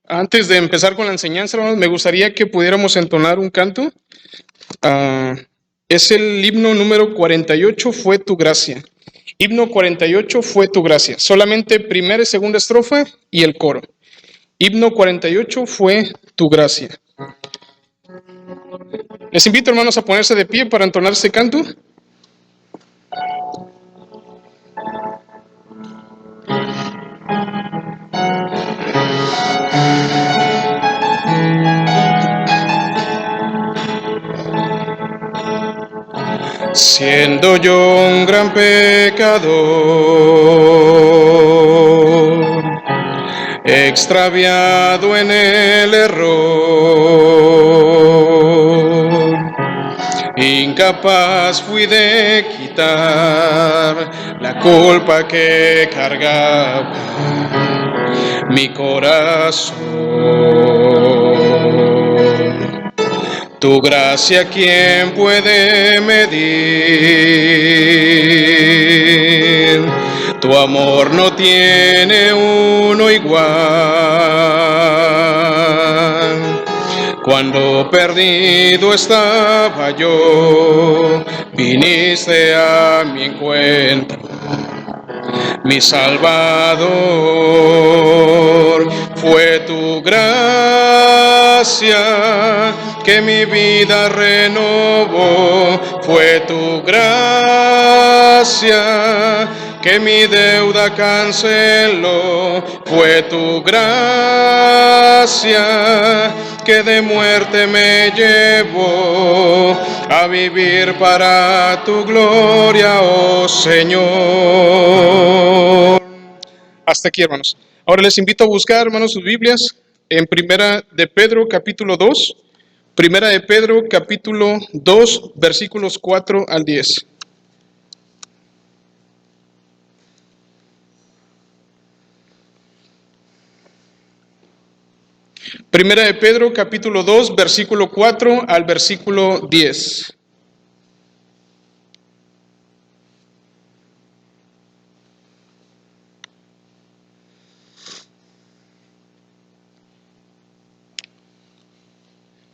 Antes de empezar con la enseñanza, hermanos, me gustaría que pudiéramos entonar un canto. Es el himno número 48, Fue tu gracia. Himno 48, Fue tu gracia. Solamente primera y segunda estrofa y el coro. Himno 48, Fue tu gracia. Les invito, hermanos, a ponerse de pie para entonar este canto. Siendo yo un gran pecador, extraviado en el error, incapaz fui de quitar la culpa que cargaba mi corazón. Tu gracia, ¿quién puede medir? Tu amor no tiene uno igual. Cuando perdido estaba yo, viniste a mi encuentro, mi Salvador. Fue tu gracia que mi vida renovó, fue tu gracia que mi deuda canceló, fue tu gracia que de muerte me llevó a vivir para tu gloria, oh Señor. Hasta aquí, hermanos. Ahora les invito a buscar, hermanos, sus Biblias en Primera de Pedro, capítulo 2. Primera de Pedro, capítulo 2, versículos 4 al 10. Primera de Pedro, capítulo 2, versículo 4 al versículo 10.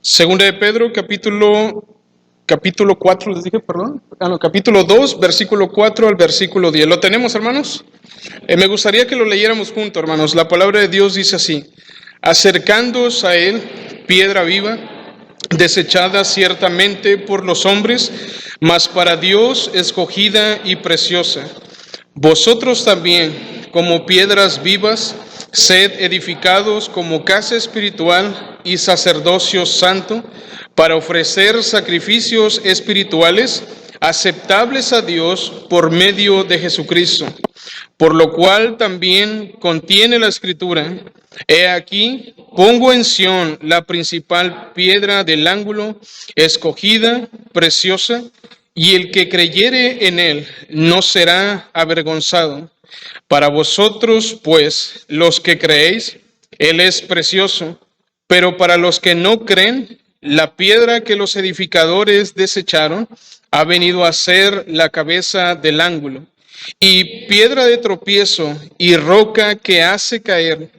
Segunda de Pedro, capítulo 4, les dije, perdón. Capítulo 2, versículo 4 al versículo 10. ¿Lo tenemos, hermanos? Me gustaría que lo leyéramos juntos, hermanos. La palabra de Dios dice así: acercándoos a él, piedra viva, desechada ciertamente por los hombres, mas para Dios escogida y preciosa. Vosotros también, como piedras vivas, sed edificados como casa espiritual y sacerdocio santo, para ofrecer sacrificios espirituales aceptables a Dios por medio de Jesucristo. Por lo cual también contiene la Escritura: he aquí, pongo en Sión la principal piedra del ángulo, escogida, preciosa, y el que creyere en él no será avergonzado. Para vosotros, pues, los que creéis, él es precioso, pero para los que no creen, la piedra que los edificadores desecharon ha venido a ser la cabeza del ángulo, y piedra de tropiezo y roca que hace caer,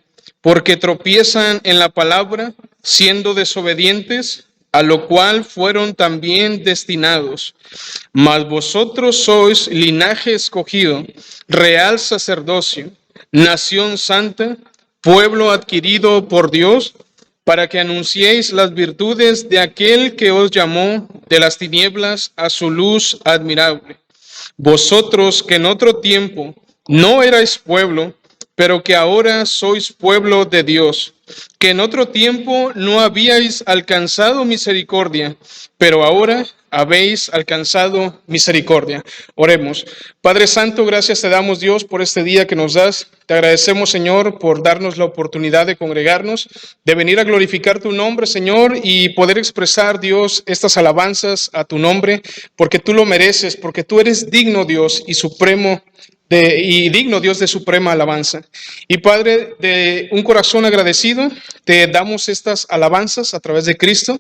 porque tropiezan en la palabra, siendo desobedientes, a lo cual fueron también destinados. Mas vosotros sois linaje escogido, real sacerdocio, nación santa, pueblo adquirido por Dios, para que anunciéis las virtudes de aquel que os llamó de las tinieblas a su luz admirable. Vosotros que en otro tiempo no erais pueblo, pero que ahora sois pueblo de Dios, que en otro tiempo no habíais alcanzado misericordia, pero ahora habéis alcanzado misericordia. Oremos. Padre Santo, gracias te damos, Dios, por este día que nos das. Te agradecemos, Señor, por darnos la oportunidad de congregarnos, de venir a glorificar tu nombre, Señor, y poder expresar, Dios, estas alabanzas a tu nombre, porque tú lo mereces, porque tú eres digno, Dios, y supremo y digno, Dios, de suprema alabanza. Y Padre, de un corazón agradecido, te damos estas alabanzas a través de Cristo.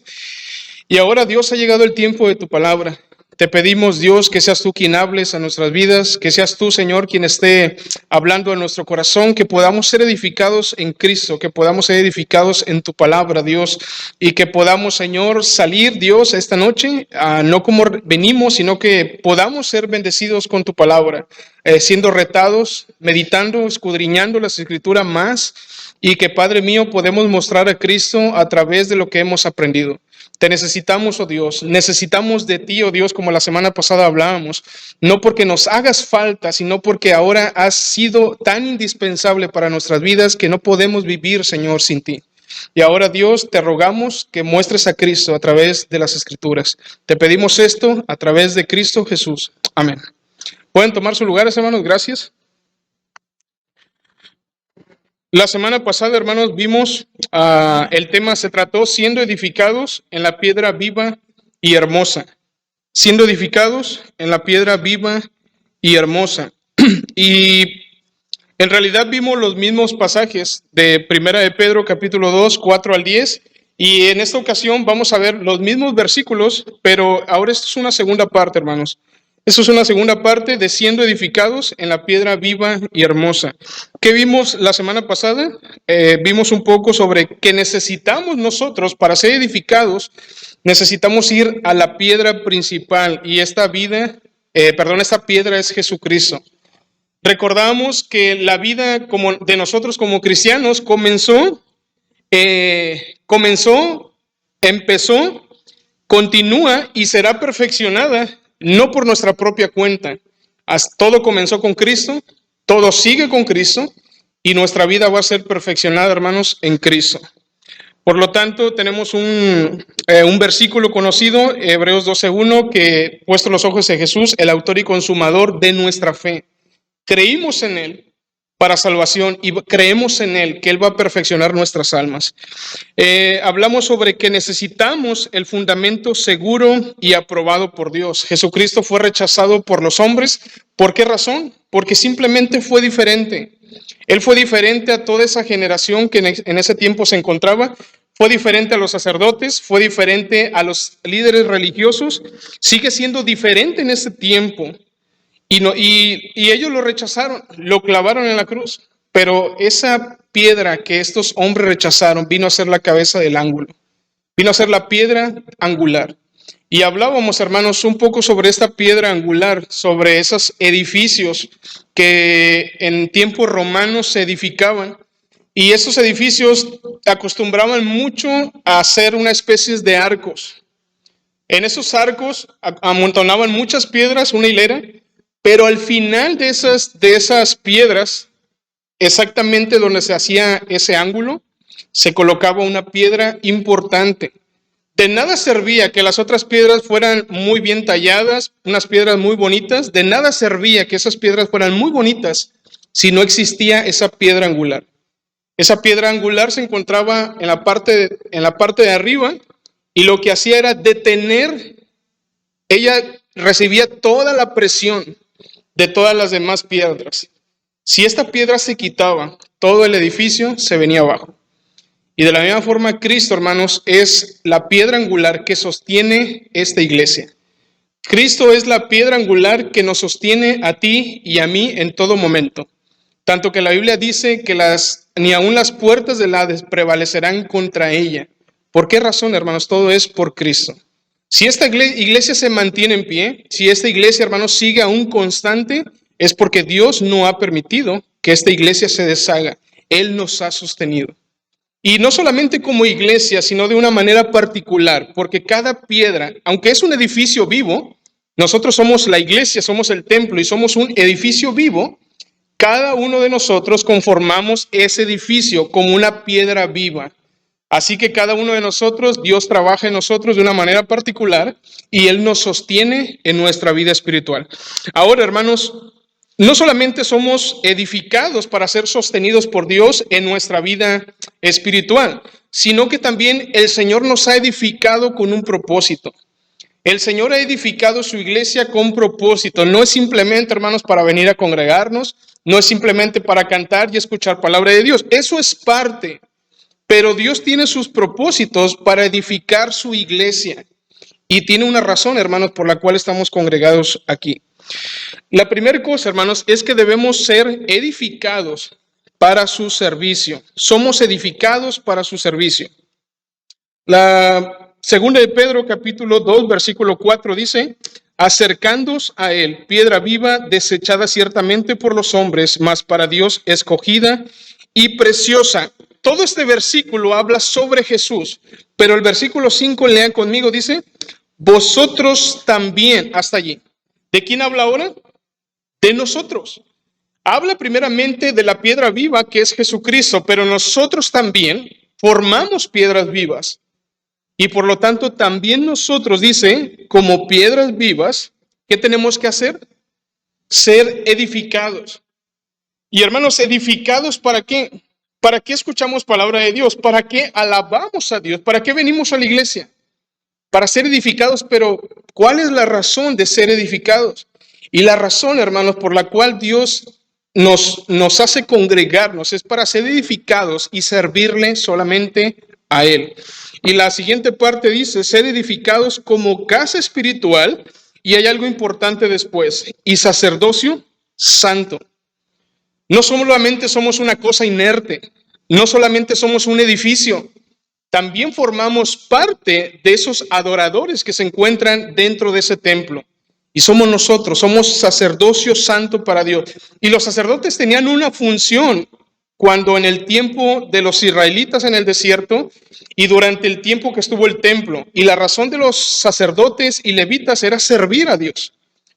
Y ahora, Dios, ha llegado el tiempo de tu palabra. Te pedimos, Dios, que seas tú quien hables a nuestras vidas, que seas tú, Señor, quien esté hablando a nuestro corazón, que podamos ser edificados en Cristo, que podamos ser edificados en tu palabra, Dios, y que podamos, Señor, salir, Dios, esta noche, no como venimos, sino que podamos ser bendecidos con tu palabra, siendo retados, meditando, escudriñando las Escrituras más, y que, Padre mío, podemos mostrar a Cristo a través de lo que hemos aprendido. Te necesitamos, oh Dios, necesitamos de ti, oh Dios, como la semana pasada hablábamos, no porque nos hagas falta, sino porque ahora has sido tan indispensable para nuestras vidas que no podemos vivir, Señor, sin ti. Y ahora, Dios, te rogamos que muestres a Cristo a través de las Escrituras. Te pedimos esto a través de Cristo Jesús. Amén. ¿Pueden tomar sus lugares, hermanos? Gracias. La semana pasada, hermanos, vimos el tema se trató siendo edificados en la piedra viva y hermosa. Siendo edificados en la piedra viva y hermosa. Y en realidad vimos los mismos pasajes de Primera de Pedro, capítulo 2, 4 al 10. Y en esta ocasión vamos a ver los mismos versículos, pero ahora esto es una segunda parte, hermanos. Esto es una segunda parte de siendo edificados en la piedra viva y hermosa. ¿Qué vimos la semana pasada? Vimos un poco sobre que necesitamos nosotros para ser edificados, necesitamos ir a la piedra principal y esta piedra es Jesucristo. Recordamos que la vida de nosotros como cristianos empezó, continúa y será perfeccionada no por nuestra propia cuenta. Todo comenzó con Cristo, todo sigue con Cristo y nuestra vida va a ser perfeccionada, hermanos, en Cristo. Por lo tanto, tenemos un versículo conocido, Hebreos 12:1, que puesto los ojos en Jesús, el autor y consumador de nuestra fe. Creímos en Él para salvación y creemos en Él, que Él va a perfeccionar nuestras almas. Hablamos sobre que necesitamos el fundamento seguro y aprobado por Dios. Jesucristo fue rechazado por los hombres. ¿Por qué razón? Porque simplemente fue diferente. Él fue diferente a toda esa generación que en ese tiempo se encontraba. Fue diferente a los sacerdotes, fue diferente a los líderes religiosos. Sigue siendo diferente en ese tiempo. Y ellos lo rechazaron, lo clavaron en la cruz. Pero esa piedra que estos hombres rechazaron vino a ser la cabeza del ángulo. Vino a ser la piedra angular. Y hablábamos, hermanos, un poco sobre esta piedra angular, sobre esos edificios que en tiempos romanos se edificaban. Y esos edificios acostumbraban mucho a hacer una especie de arcos. En esos arcos amontonaban muchas piedras, una hilera, pero al final de esas piedras, exactamente donde se hacía ese ángulo, se colocaba una piedra importante. De nada servía que las otras piedras fueran muy bien talladas, unas piedras muy bonitas, de nada servía que esas piedras fueran muy bonitas si no existía esa piedra angular. Esa piedra angular se encontraba en la parte de arriba y lo que hacía era detener, ella recibía toda la presión de todas las demás piedras. Si esta piedra se quitaba, todo el edificio se venía abajo. Y de la misma forma, Cristo, hermanos, es la piedra angular que sostiene esta iglesia. Cristo es la piedra angular que nos sostiene a ti y a mí en todo momento. Tanto que la Biblia dice que ni aun las puertas del Hades prevalecerán contra ella. ¿Por qué razón, hermanos? Todo es por Cristo. Si esta iglesia se mantiene en pie, si esta iglesia, hermanos, sigue aún constante, es porque Dios no ha permitido que esta iglesia se deshaga. Él nos ha sostenido. Y no solamente como iglesia, sino de una manera particular, porque cada piedra, aunque es un edificio vivo, nosotros somos la iglesia, somos el templo y somos un edificio vivo, cada uno de nosotros conformamos ese edificio como una piedra viva. Así que cada uno de nosotros, Dios trabaja en nosotros de una manera particular y Él nos sostiene en nuestra vida espiritual. Ahora, hermanos, no solamente somos edificados para ser sostenidos por Dios en nuestra vida espiritual, sino que también el Señor nos ha edificado con un propósito. El Señor ha edificado su iglesia con propósito. No es simplemente, hermanos, para venir a congregarnos, no es simplemente para cantar y escuchar palabra de Dios. Eso es parte. Pero Dios tiene sus propósitos para edificar su iglesia. Y tiene una razón, hermanos, por la cual estamos congregados aquí. La primera cosa, hermanos, es que debemos ser edificados para su servicio. Somos edificados para su servicio. La segunda de Pedro, capítulo 2, versículo 4 dice: acercándoos a él, piedra viva, desechada ciertamente por los hombres, mas para Dios escogida y preciosa. Todo este versículo habla sobre Jesús, pero el versículo 5, lean conmigo, dice: vosotros también, hasta allí. ¿De quién habla ahora? De nosotros. Habla primeramente de la piedra viva, que es Jesucristo, pero nosotros también formamos piedras vivas. Y por lo tanto, también nosotros, dice, como piedras vivas, ¿qué tenemos que hacer? Ser edificados. Y hermanos, ¿edificados para qué? ¿Para qué escuchamos palabra de Dios? ¿Para qué alabamos a Dios? ¿Para qué venimos a la iglesia? Para ser edificados, pero ¿cuál es la razón de ser edificados? Y la razón, hermanos, por la cual Dios nos hace congregarnos es para ser edificados y servirle solamente a Él. Y la siguiente parte dice: ser edificados como casa espiritual, y hay algo importante después, y sacerdocio santo. No solamente somos una cosa inerte, no solamente somos un edificio, también formamos parte de esos adoradores que se encuentran dentro de ese templo. Y somos nosotros, somos sacerdocio santo para Dios. Y los sacerdotes tenían una función cuando en el tiempo de los israelitas en el desierto y durante el tiempo que estuvo el templo. Y la razón de los sacerdotes y levitas era servir a Dios.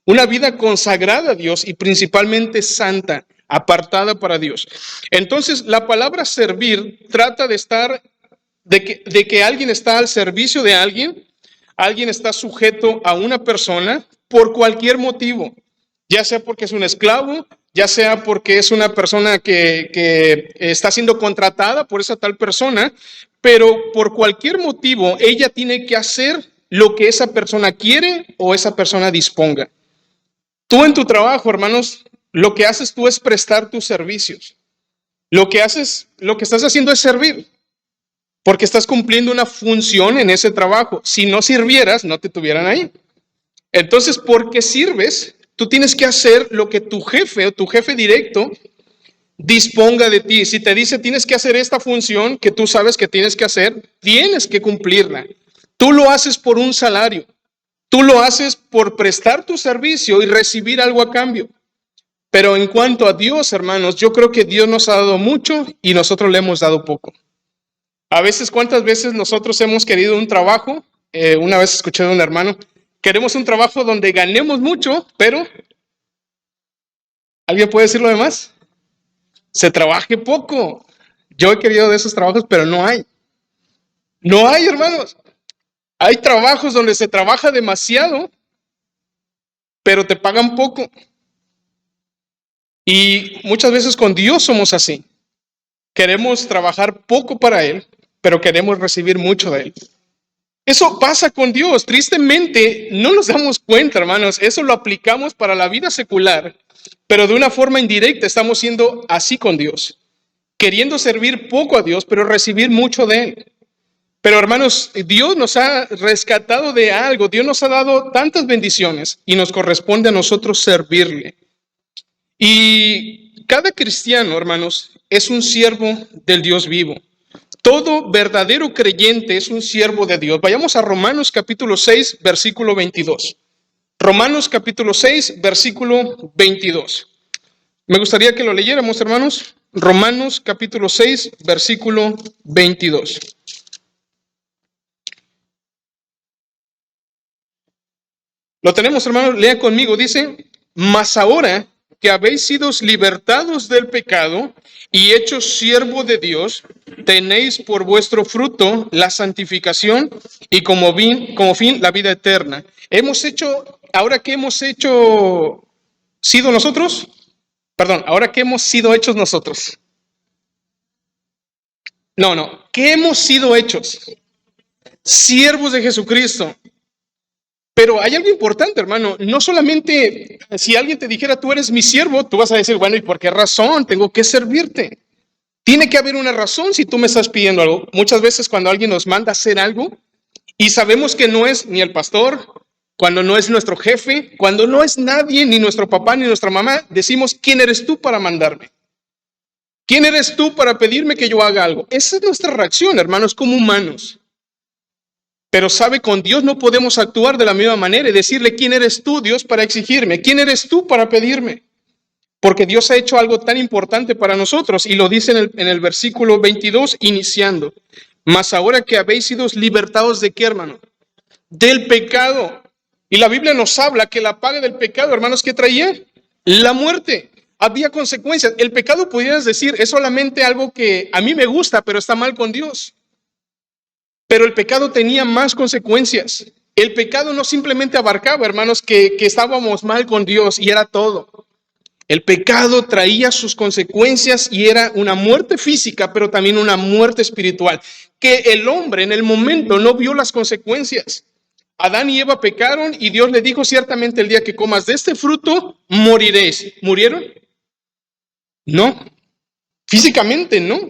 Una vida consagrada a Dios y principalmente santa, apartada para Dios. Entonces, la palabra servir trata de estar, de que alguien está al servicio de alguien está sujeto a una persona por cualquier motivo, ya sea porque es un esclavo, ya sea porque es una persona que está siendo contratada por esa tal persona, pero por cualquier motivo ella tiene que hacer lo que esa persona quiere o esa persona disponga. Tú en tu trabajo, hermanos, lo que haces tú es prestar tus servicios. Lo que estás haciendo es servir, porque estás cumpliendo una función en ese trabajo. Si no sirvieras, no te tuvieran ahí. Entonces, porque sirves, tú tienes que hacer lo que tu jefe o tu jefe directo disponga de ti. Si te dice tienes que hacer esta función que tú sabes que tienes que hacer, tienes que cumplirla. Tú lo haces por un salario. Tú lo haces por prestar tu servicio y recibir algo a cambio. Pero en cuanto a Dios, hermanos, yo creo que Dios nos ha dado mucho y nosotros le hemos dado poco. A veces, ¿cuántas veces nosotros hemos querido un trabajo? Una vez escuché de un hermano: queremos un trabajo donde ganemos mucho, pero ¿alguien puede decir lo demás? Se trabaje poco. Yo he querido de esos trabajos, pero no hay. No hay, hermanos. Hay trabajos donde se trabaja demasiado, pero te pagan poco. Y muchas veces con Dios somos así. Queremos trabajar poco para Él, pero queremos recibir mucho de Él. Eso pasa con Dios. Tristemente, no nos damos cuenta, hermanos. Eso lo aplicamos para la vida secular, pero de una forma indirecta estamos siendo así con Dios. Queriendo servir poco a Dios, pero recibir mucho de Él. Pero, hermanos, Dios nos ha rescatado de algo. Dios nos ha dado tantas bendiciones y nos corresponde a nosotros servirle. Y cada cristiano, hermanos, es un siervo del Dios vivo. Todo verdadero creyente es un siervo de Dios. Vayamos a Romanos capítulo 6, versículo 22. Romanos capítulo 6, versículo 22. Me gustaría que lo leyéramos, hermanos. Romanos capítulo 6, versículo 22. Lo tenemos, hermanos. Lea conmigo. Dice: mas ahora que habéis sido libertados del pecado y hechos siervo de Dios, tenéis por vuestro fruto la santificación y como fin la vida eterna. Ahora que hemos sido nosotros, ahora que hemos sido hechos nosotros. ¿Qué hemos sido hechos? Siervos de Jesucristo. Pero hay algo importante, hermano. No solamente si alguien te dijera tú eres mi siervo, tú vas a decir, bueno, ¿y por qué razón? Tengo que servirte. Tiene que haber una razón si tú me estás pidiendo algo. Muchas veces cuando alguien nos manda a hacer algo Y sabemos que no es ni el pastor, cuando no es nuestro jefe, cuando no es nadie, ni nuestro papá, ni nuestra mamá, decimos, ¿quién eres tú para mandarme? ¿Quién eres tú para pedirme que yo haga algo? Esa es nuestra reacción, hermanos, como humanos. Pero sabe, con Dios no podemos actuar de la misma manera y decirle, ¿quién eres tú, Dios, para exigirme? ¿Quién eres tú para pedirme? Porque Dios ha hecho algo tan importante para nosotros y lo dice en el versículo 22, iniciando. Mas ahora que habéis sido libertados ¿de qué, hermano? Del pecado. Y la Biblia nos habla que la paga del pecado, hermanos, ¿qué traía? La muerte. Había consecuencias. El pecado, pudieras decir, es solamente algo que a mí me gusta, pero está mal con Dios. Pero el pecado tenía más consecuencias. El pecado no simplemente abarcaba, hermanos, que estábamos mal con Dios y era todo. El pecado traía sus consecuencias y era una muerte física, pero también una muerte espiritual, que el hombre en el momento no vio las consecuencias. Adán y Eva pecaron y Dios le dijo, ciertamente el día que comas de este fruto, moriréis. ¿Murieron? No, físicamente no.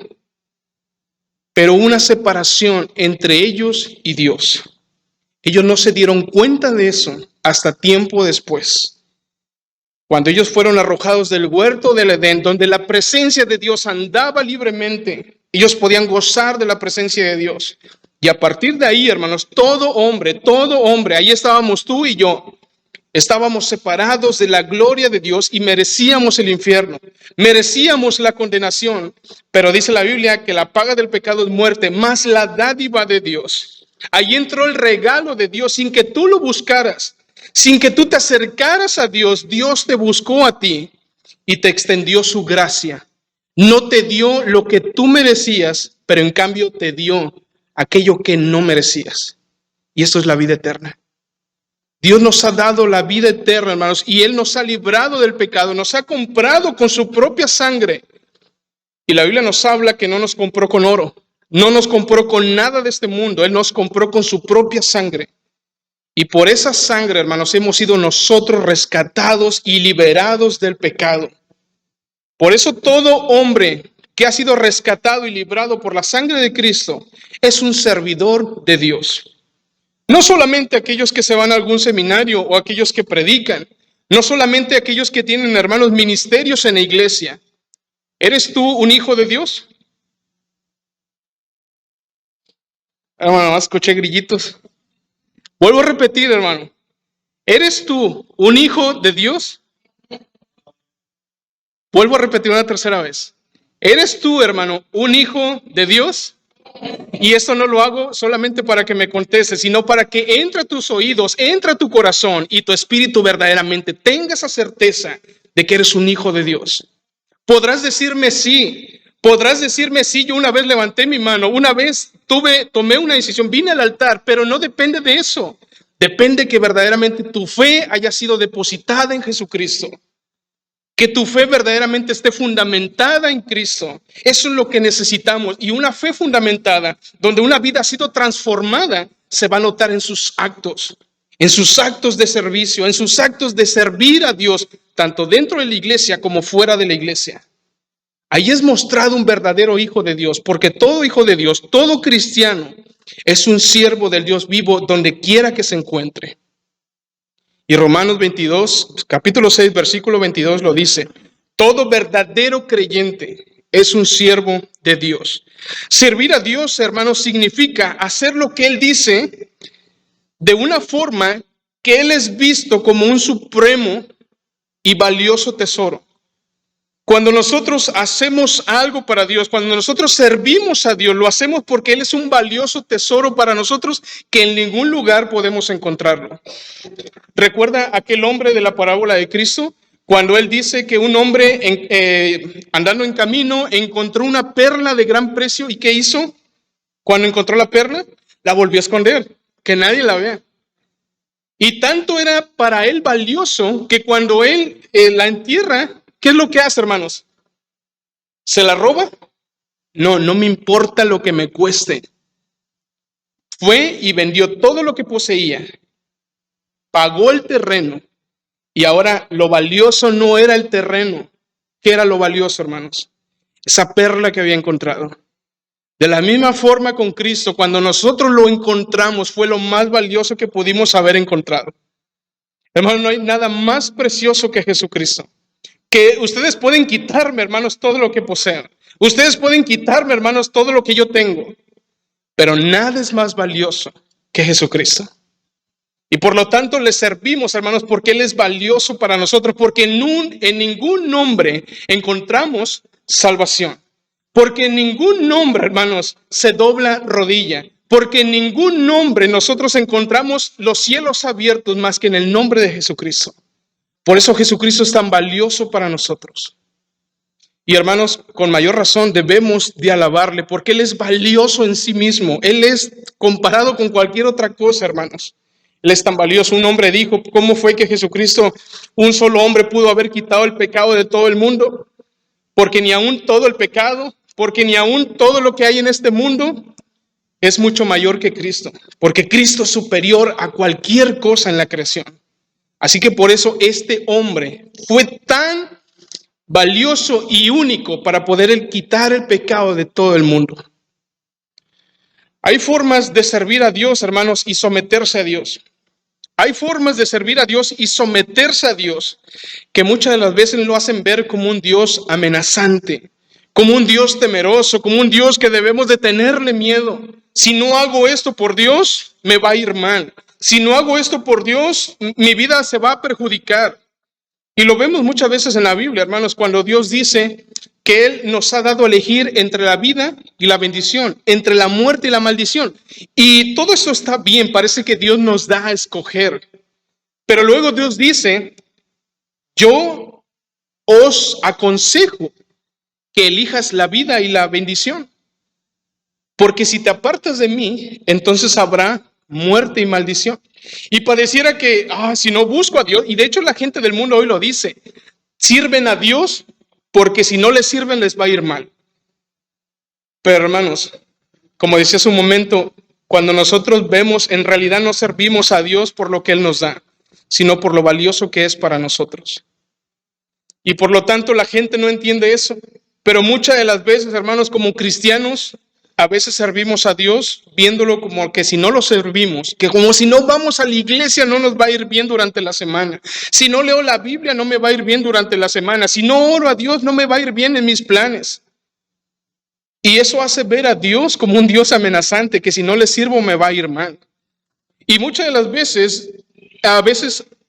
Pero una separación entre ellos y Dios. Ellos no se dieron cuenta de eso hasta tiempo después. Cuando ellos fueron arrojados del huerto del Edén, donde la presencia de Dios andaba libremente, ellos podían gozar de la presencia de Dios. Y a partir de ahí, hermanos, todo hombre, ahí estábamos tú y yo, estábamos separados de la gloria de Dios y merecíamos el infierno, merecíamos la condenación. Pero dice la Biblia que la paga del pecado es muerte, más la dádiva de Dios. Ahí entró el regalo de Dios sin que tú lo buscaras. Sin que tú te acercaras a Dios, Dios te buscó a ti y te extendió su gracia. No te dio lo que tú merecías, pero en cambio te dio aquello que no merecías. Y esto es la vida eterna. Dios nos ha dado la vida eterna, hermanos, y Él nos ha librado del pecado, nos ha comprado con su propia sangre. Y la Biblia nos habla que no nos compró con oro, no nos compró con nada de este mundo, Él nos compró con su propia sangre. Y por esa sangre, hermanos, hemos sido nosotros rescatados y liberados del pecado. Por eso todo hombre que ha sido rescatado y librado por la sangre de Cristo es un servidor de Dios. No solamente aquellos que se van a algún seminario o aquellos que predican, no solamente aquellos que tienen, hermanos, ministerios en la iglesia. ¿Eres tú un hijo de Dios? Hermano, escuché grillitos. Vuelvo a repetir, hermano. ¿Eres tú un hijo de Dios? Vuelvo a repetir una tercera vez. ¿Eres tú, hermano, un hijo de Dios? Y esto no lo hago solamente para que me contestes, sino para que entre a tus oídos, entre a tu corazón y tu espíritu verdaderamente tenga esa certeza de que eres un hijo de Dios. Podrás decirme sí, yo una vez levanté mi mano, una vez tomé una decisión, vine al altar, pero no depende de eso. Depende que verdaderamente tu fe haya sido depositada en Jesucristo. Que tu fe verdaderamente esté fundamentada en Cristo. Eso es lo que necesitamos. Y una fe fundamentada, donde una vida ha sido transformada, se va a notar en sus actos de servicio, en sus actos de servir a Dios, tanto dentro de la iglesia como fuera de la iglesia. Ahí es mostrado un verdadero hijo de Dios, porque todo hijo de Dios, todo cristiano, es un siervo del Dios vivo donde quiera que se encuentre. Y Romanos 22, capítulo 6, versículo 22 lo dice, todo verdadero creyente es un siervo de Dios. Servir a Dios, hermanos, significa hacer lo que Él dice de una forma que Él es visto como un supremo y valioso tesoro. Cuando nosotros hacemos algo para Dios, cuando nosotros servimos a Dios, lo hacemos porque Él es un valioso tesoro para nosotros que en ningún lugar podemos encontrarlo. ¿Recuerda aquel hombre de la parábola de Cristo? Cuando Él dice que un hombre andando en camino encontró una perla de gran precio. ¿Y qué hizo? Cuando encontró la perla, la volvió a esconder, que nadie la vea. Y tanto era para él valioso que cuando él la entierra, ¿qué es lo que hace, hermanos? ¿Se la roba? No, no me importa lo que me cueste. Fue y vendió todo lo que poseía, pagó el terreno y ahora lo valioso no era el terreno. ¿Qué era lo valioso, hermanos? Esa perla que había encontrado. De la misma forma con Cristo, cuando nosotros lo encontramos, fue lo más valioso que pudimos haber encontrado. Hermanos, no hay nada más precioso que Jesucristo. Que ustedes pueden quitarme, hermanos, todo lo que poseen. Ustedes pueden quitarme, hermanos, todo lo que yo tengo. Pero nada es más valioso que Jesucristo. Y por lo tanto le servimos, hermanos, porque Él es valioso para nosotros, porque en ningún nombre encontramos salvación. Porque en ningún nombre, hermanos, se dobla rodilla. Porque en ningún nombre nosotros encontramos los cielos abiertos más que en el nombre de Jesucristo. Por eso Jesucristo es tan valioso para nosotros. Y hermanos, con mayor razón debemos de alabarle, porque Él es valioso en sí mismo. Él es comparado con cualquier otra cosa, hermanos. Él es tan valioso. Un hombre dijo, ¿cómo fue que Jesucristo, un solo hombre, pudo haber quitado el pecado de todo el mundo? Porque ni aún todo el pecado, porque ni aún todo lo que hay en este mundo es mucho mayor que Cristo. Porque Cristo es superior a cualquier cosa en la creación. Así que por eso este hombre fue tan valioso y único para poder quitar el pecado de todo el mundo. Hay formas de servir a Dios, hermanos, y someterse a Dios. Hay formas de servir a Dios y someterse a Dios que muchas de las veces lo hacen ver como un Dios amenazante, como un Dios temeroso, como un Dios que debemos de tenerle miedo. Si no hago esto por Dios, me va a ir mal. Si no hago esto por Dios, mi vida se va a perjudicar. Y lo vemos muchas veces en la Biblia, hermanos, cuando Dios dice que Él nos ha dado a elegir entre la vida y la bendición, entre la muerte y la maldición. Y todo eso está bien, parece que Dios nos da a escoger. Pero luego Dios dice, yo os aconsejo que elijas la vida y la bendición. Porque si te apartas de mí, entonces habrá muerte y maldición. Y pareciera que, si no busco a Dios, y de hecho la gente del mundo hoy lo dice, sirven a Dios porque si no les sirven les va a ir mal. Pero hermanos, como decía hace un momento, cuando nosotros vemos, en realidad no servimos a Dios por lo que Él nos da, sino por lo valioso que es para nosotros. Y por lo tanto la gente no entiende eso. Pero muchas de las veces, hermanos, como cristianos, a veces servimos a Dios viéndolo como que si no lo servimos, que como si no vamos a la iglesia no nos va a ir bien durante la semana. Si no leo la Biblia no me va a ir bien durante la semana. Si no oro a Dios no me va a ir bien en mis planes. Y eso hace ver a Dios como un Dios amenazante, que si no le sirvo me va a ir mal. Y muchas de las veces,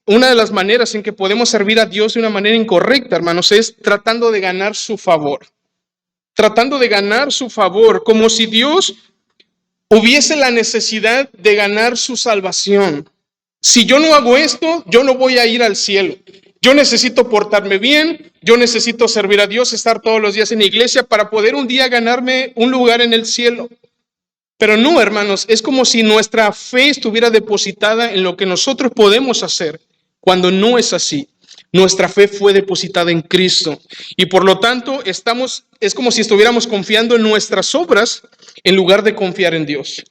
una de las maneras en que podemos servir a Dios de una manera incorrecta, hermanos, es tratando de ganar su favor. Tratando de ganar su favor, como si Dios hubiese la necesidad de ganar su salvación. Si yo no hago esto, yo no voy a ir al cielo. Yo necesito portarme bien, yo necesito servir a Dios, estar todos los días en la iglesia para poder un día ganarme un lugar en el cielo. Pero no, hermanos, es como si nuestra fe estuviera depositada en lo que nosotros podemos hacer, cuando no es así. Nuestra fe fue depositada en Cristo y por lo tanto es como si estuviéramos confiando en nuestras obras en lugar de confiar en Dios.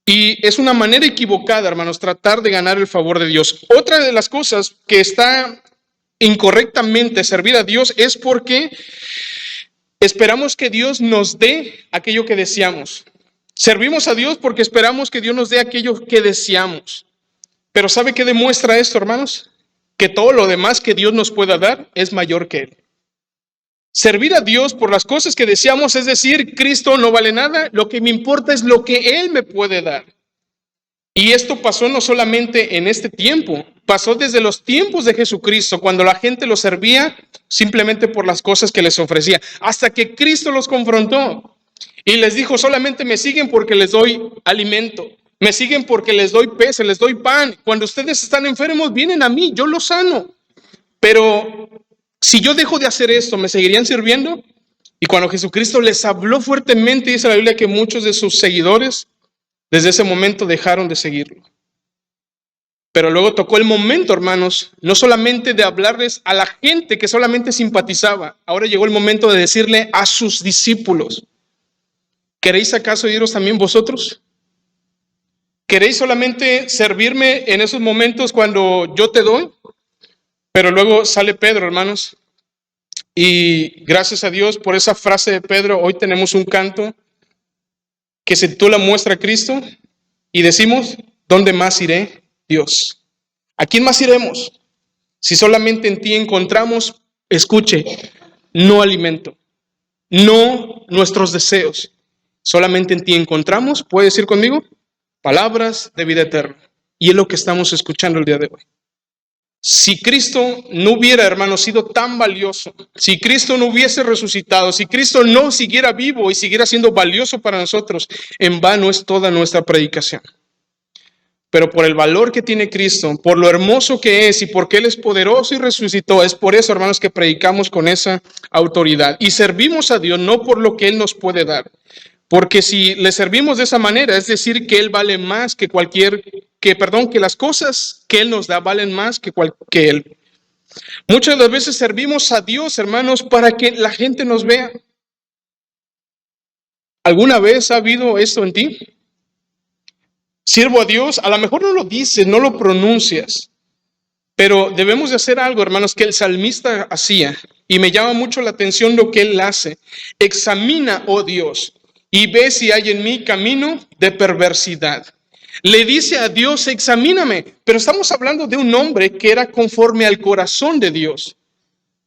Y es una manera equivocada, hermanos, tratar de ganar el favor de Dios. Otra de las cosas que está incorrectamente servir a Dios es porque esperamos que Dios nos dé aquello que deseamos. Servimos a Dios porque esperamos que Dios nos dé aquello que deseamos. Pero ¿sabe qué demuestra esto, hermanos? Que todo lo demás que Dios nos pueda dar es mayor que Él. Servir a Dios por las cosas que deseamos, es decir, Cristo no vale nada, lo que me importa es lo que Él me puede dar. Y esto pasó no solamente en este tiempo, pasó desde los tiempos de Jesucristo, cuando la gente lo servía simplemente por las cosas que les ofrecía, hasta que Cristo los confrontó y les dijo, solamente me siguen porque les doy alimento. Me siguen porque les doy peces, les doy pan. Cuando ustedes están enfermos, vienen a mí, yo los sano. Pero si yo dejo de hacer esto, ¿me seguirían sirviendo? Y cuando Jesucristo les habló fuertemente, dice la Biblia que muchos de sus seguidores, desde ese momento dejaron de seguirlo. Pero luego tocó el momento, hermanos, no solamente de hablarles a la gente que solamente simpatizaba. Ahora llegó el momento de decirle a sus discípulos, ¿queréis acaso iros también vosotros? ¿Queréis solamente servirme en esos momentos cuando yo te doy? Pero luego sale Pedro, hermanos, y gracias a Dios por esa frase de Pedro, hoy tenemos un canto que se titula Muestra a Cristo, y decimos, ¿dónde más iré, Dios? ¿A quién más iremos? Si solamente en ti encontramos, escuche, no alimento, no nuestros deseos. Solamente en ti encontramos, ¿puede decir conmigo? Palabras de vida eterna. Y es lo que estamos escuchando el día de hoy. Si Cristo no hubiera, hermanos, sido tan valioso, si Cristo no hubiese resucitado, si Cristo no siguiera vivo y siguiera siendo valioso para nosotros, en vano es toda nuestra predicación. Pero por el valor que tiene Cristo, por lo hermoso que es y porque Él es poderoso y resucitó, es por eso, hermanos, que predicamos con esa autoridad. Y servimos a Dios no por lo que Él nos puede dar. Porque si le servimos de esa manera, es decir, que Él vale más que que las cosas que Él nos da valen más que Él. Muchas de las veces servimos a Dios, hermanos, para que la gente nos vea. ¿Alguna vez ha habido esto en ti? Sirvo a Dios, a lo mejor no lo dices, no lo pronuncias, pero debemos de hacer algo, hermanos, que el salmista hacía, y me llama mucho la atención lo que él hace. Examina, oh Dios, y ve si hay en mí camino de perversidad. Le dice a Dios, examíname, pero estamos hablando de un hombre que era conforme al corazón de Dios.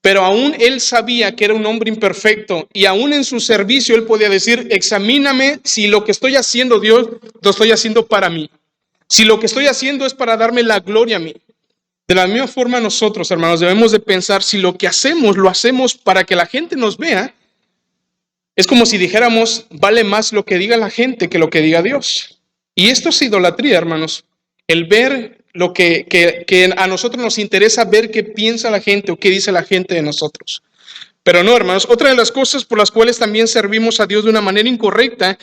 Pero aún él sabía que era un hombre imperfecto y aún en su servicio él podía decir, examíname si lo que estoy haciendo, Dios, lo estoy haciendo para mí. Si lo que estoy haciendo es para darme la gloria a mí. De la misma forma nosotros, hermanos, debemos de pensar si lo que hacemos, lo hacemos para que la gente nos vea. Es como si dijéramos, vale más lo que diga la gente que lo que diga Dios. Y esto es idolatría, hermanos. El ver lo que a nosotros nos interesa ver qué piensa la gente o qué dice la gente de nosotros. Pero no, hermanos, otra de las cosas por las cuales también servimos a Dios de una manera incorrecta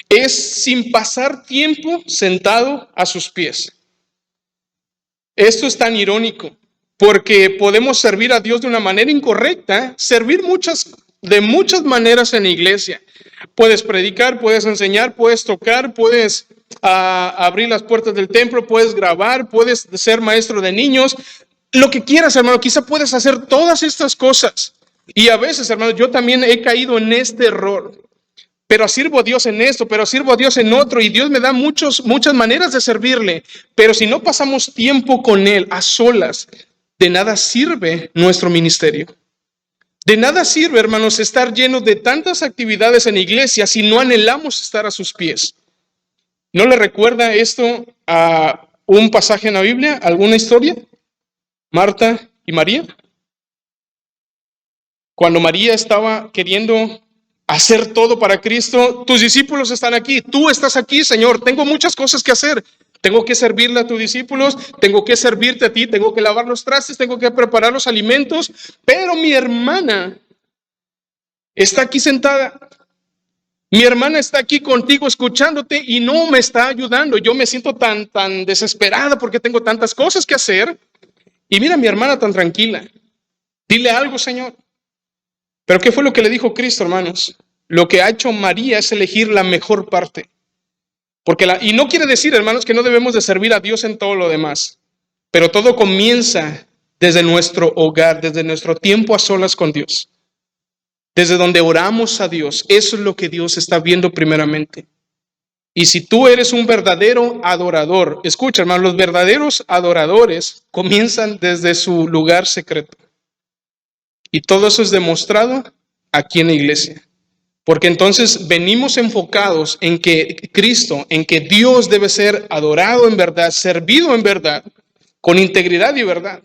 es sin pasar tiempo sentado a sus pies. Esto es tan irónico, porque podemos servir a Dios de una manera incorrecta, servir de muchas maneras en la iglesia. Puedes predicar, puedes enseñar, puedes tocar, puedes abrir las puertas del templo, puedes grabar, puedes ser maestro de niños, lo que quieras, hermano, quizá puedes hacer todas estas cosas. Y a veces, hermano, yo también he caído en este error. Pero sirvo a Dios en esto, pero sirvo a Dios en otro, y Dios me da muchas maneras de servirle. Pero si no pasamos tiempo con Él a solas, de nada sirve nuestro ministerio. De nada sirve, hermanos, estar llenos de tantas actividades en la iglesia si no anhelamos estar a sus pies. ¿No le recuerda esto a un pasaje en la Biblia, alguna historia? Marta y María. Cuando María estaba queriendo hacer todo para Cristo, tus discípulos están aquí, tú estás aquí, Señor, tengo muchas cosas que hacer. Tengo que servirle a tus discípulos, tengo que servirte a ti, tengo que lavar los trastes, tengo que preparar los alimentos, pero mi hermana está aquí sentada. Mi hermana está aquí contigo escuchándote y no me está ayudando. Yo me siento tan desesperada porque tengo tantas cosas que hacer. Y mira a mi hermana tan tranquila. Dile algo, Señor. Pero ¿qué fue lo que le dijo Cristo, hermanos? Lo que ha hecho María es elegir la mejor parte. Y no quiere decir, hermanos, que no debemos de servir a Dios en todo lo demás. Pero todo comienza desde nuestro hogar, desde nuestro tiempo a solas con Dios. Desde donde oramos a Dios. Eso es lo que Dios está viendo primeramente. Y si tú eres un verdadero adorador, escucha, hermano, los verdaderos adoradores comienzan desde su lugar secreto. Y todo eso es demostrado aquí en la iglesia. Porque entonces venimos enfocados en que Cristo, en que Dios debe ser adorado en verdad, servido en verdad, con integridad y verdad.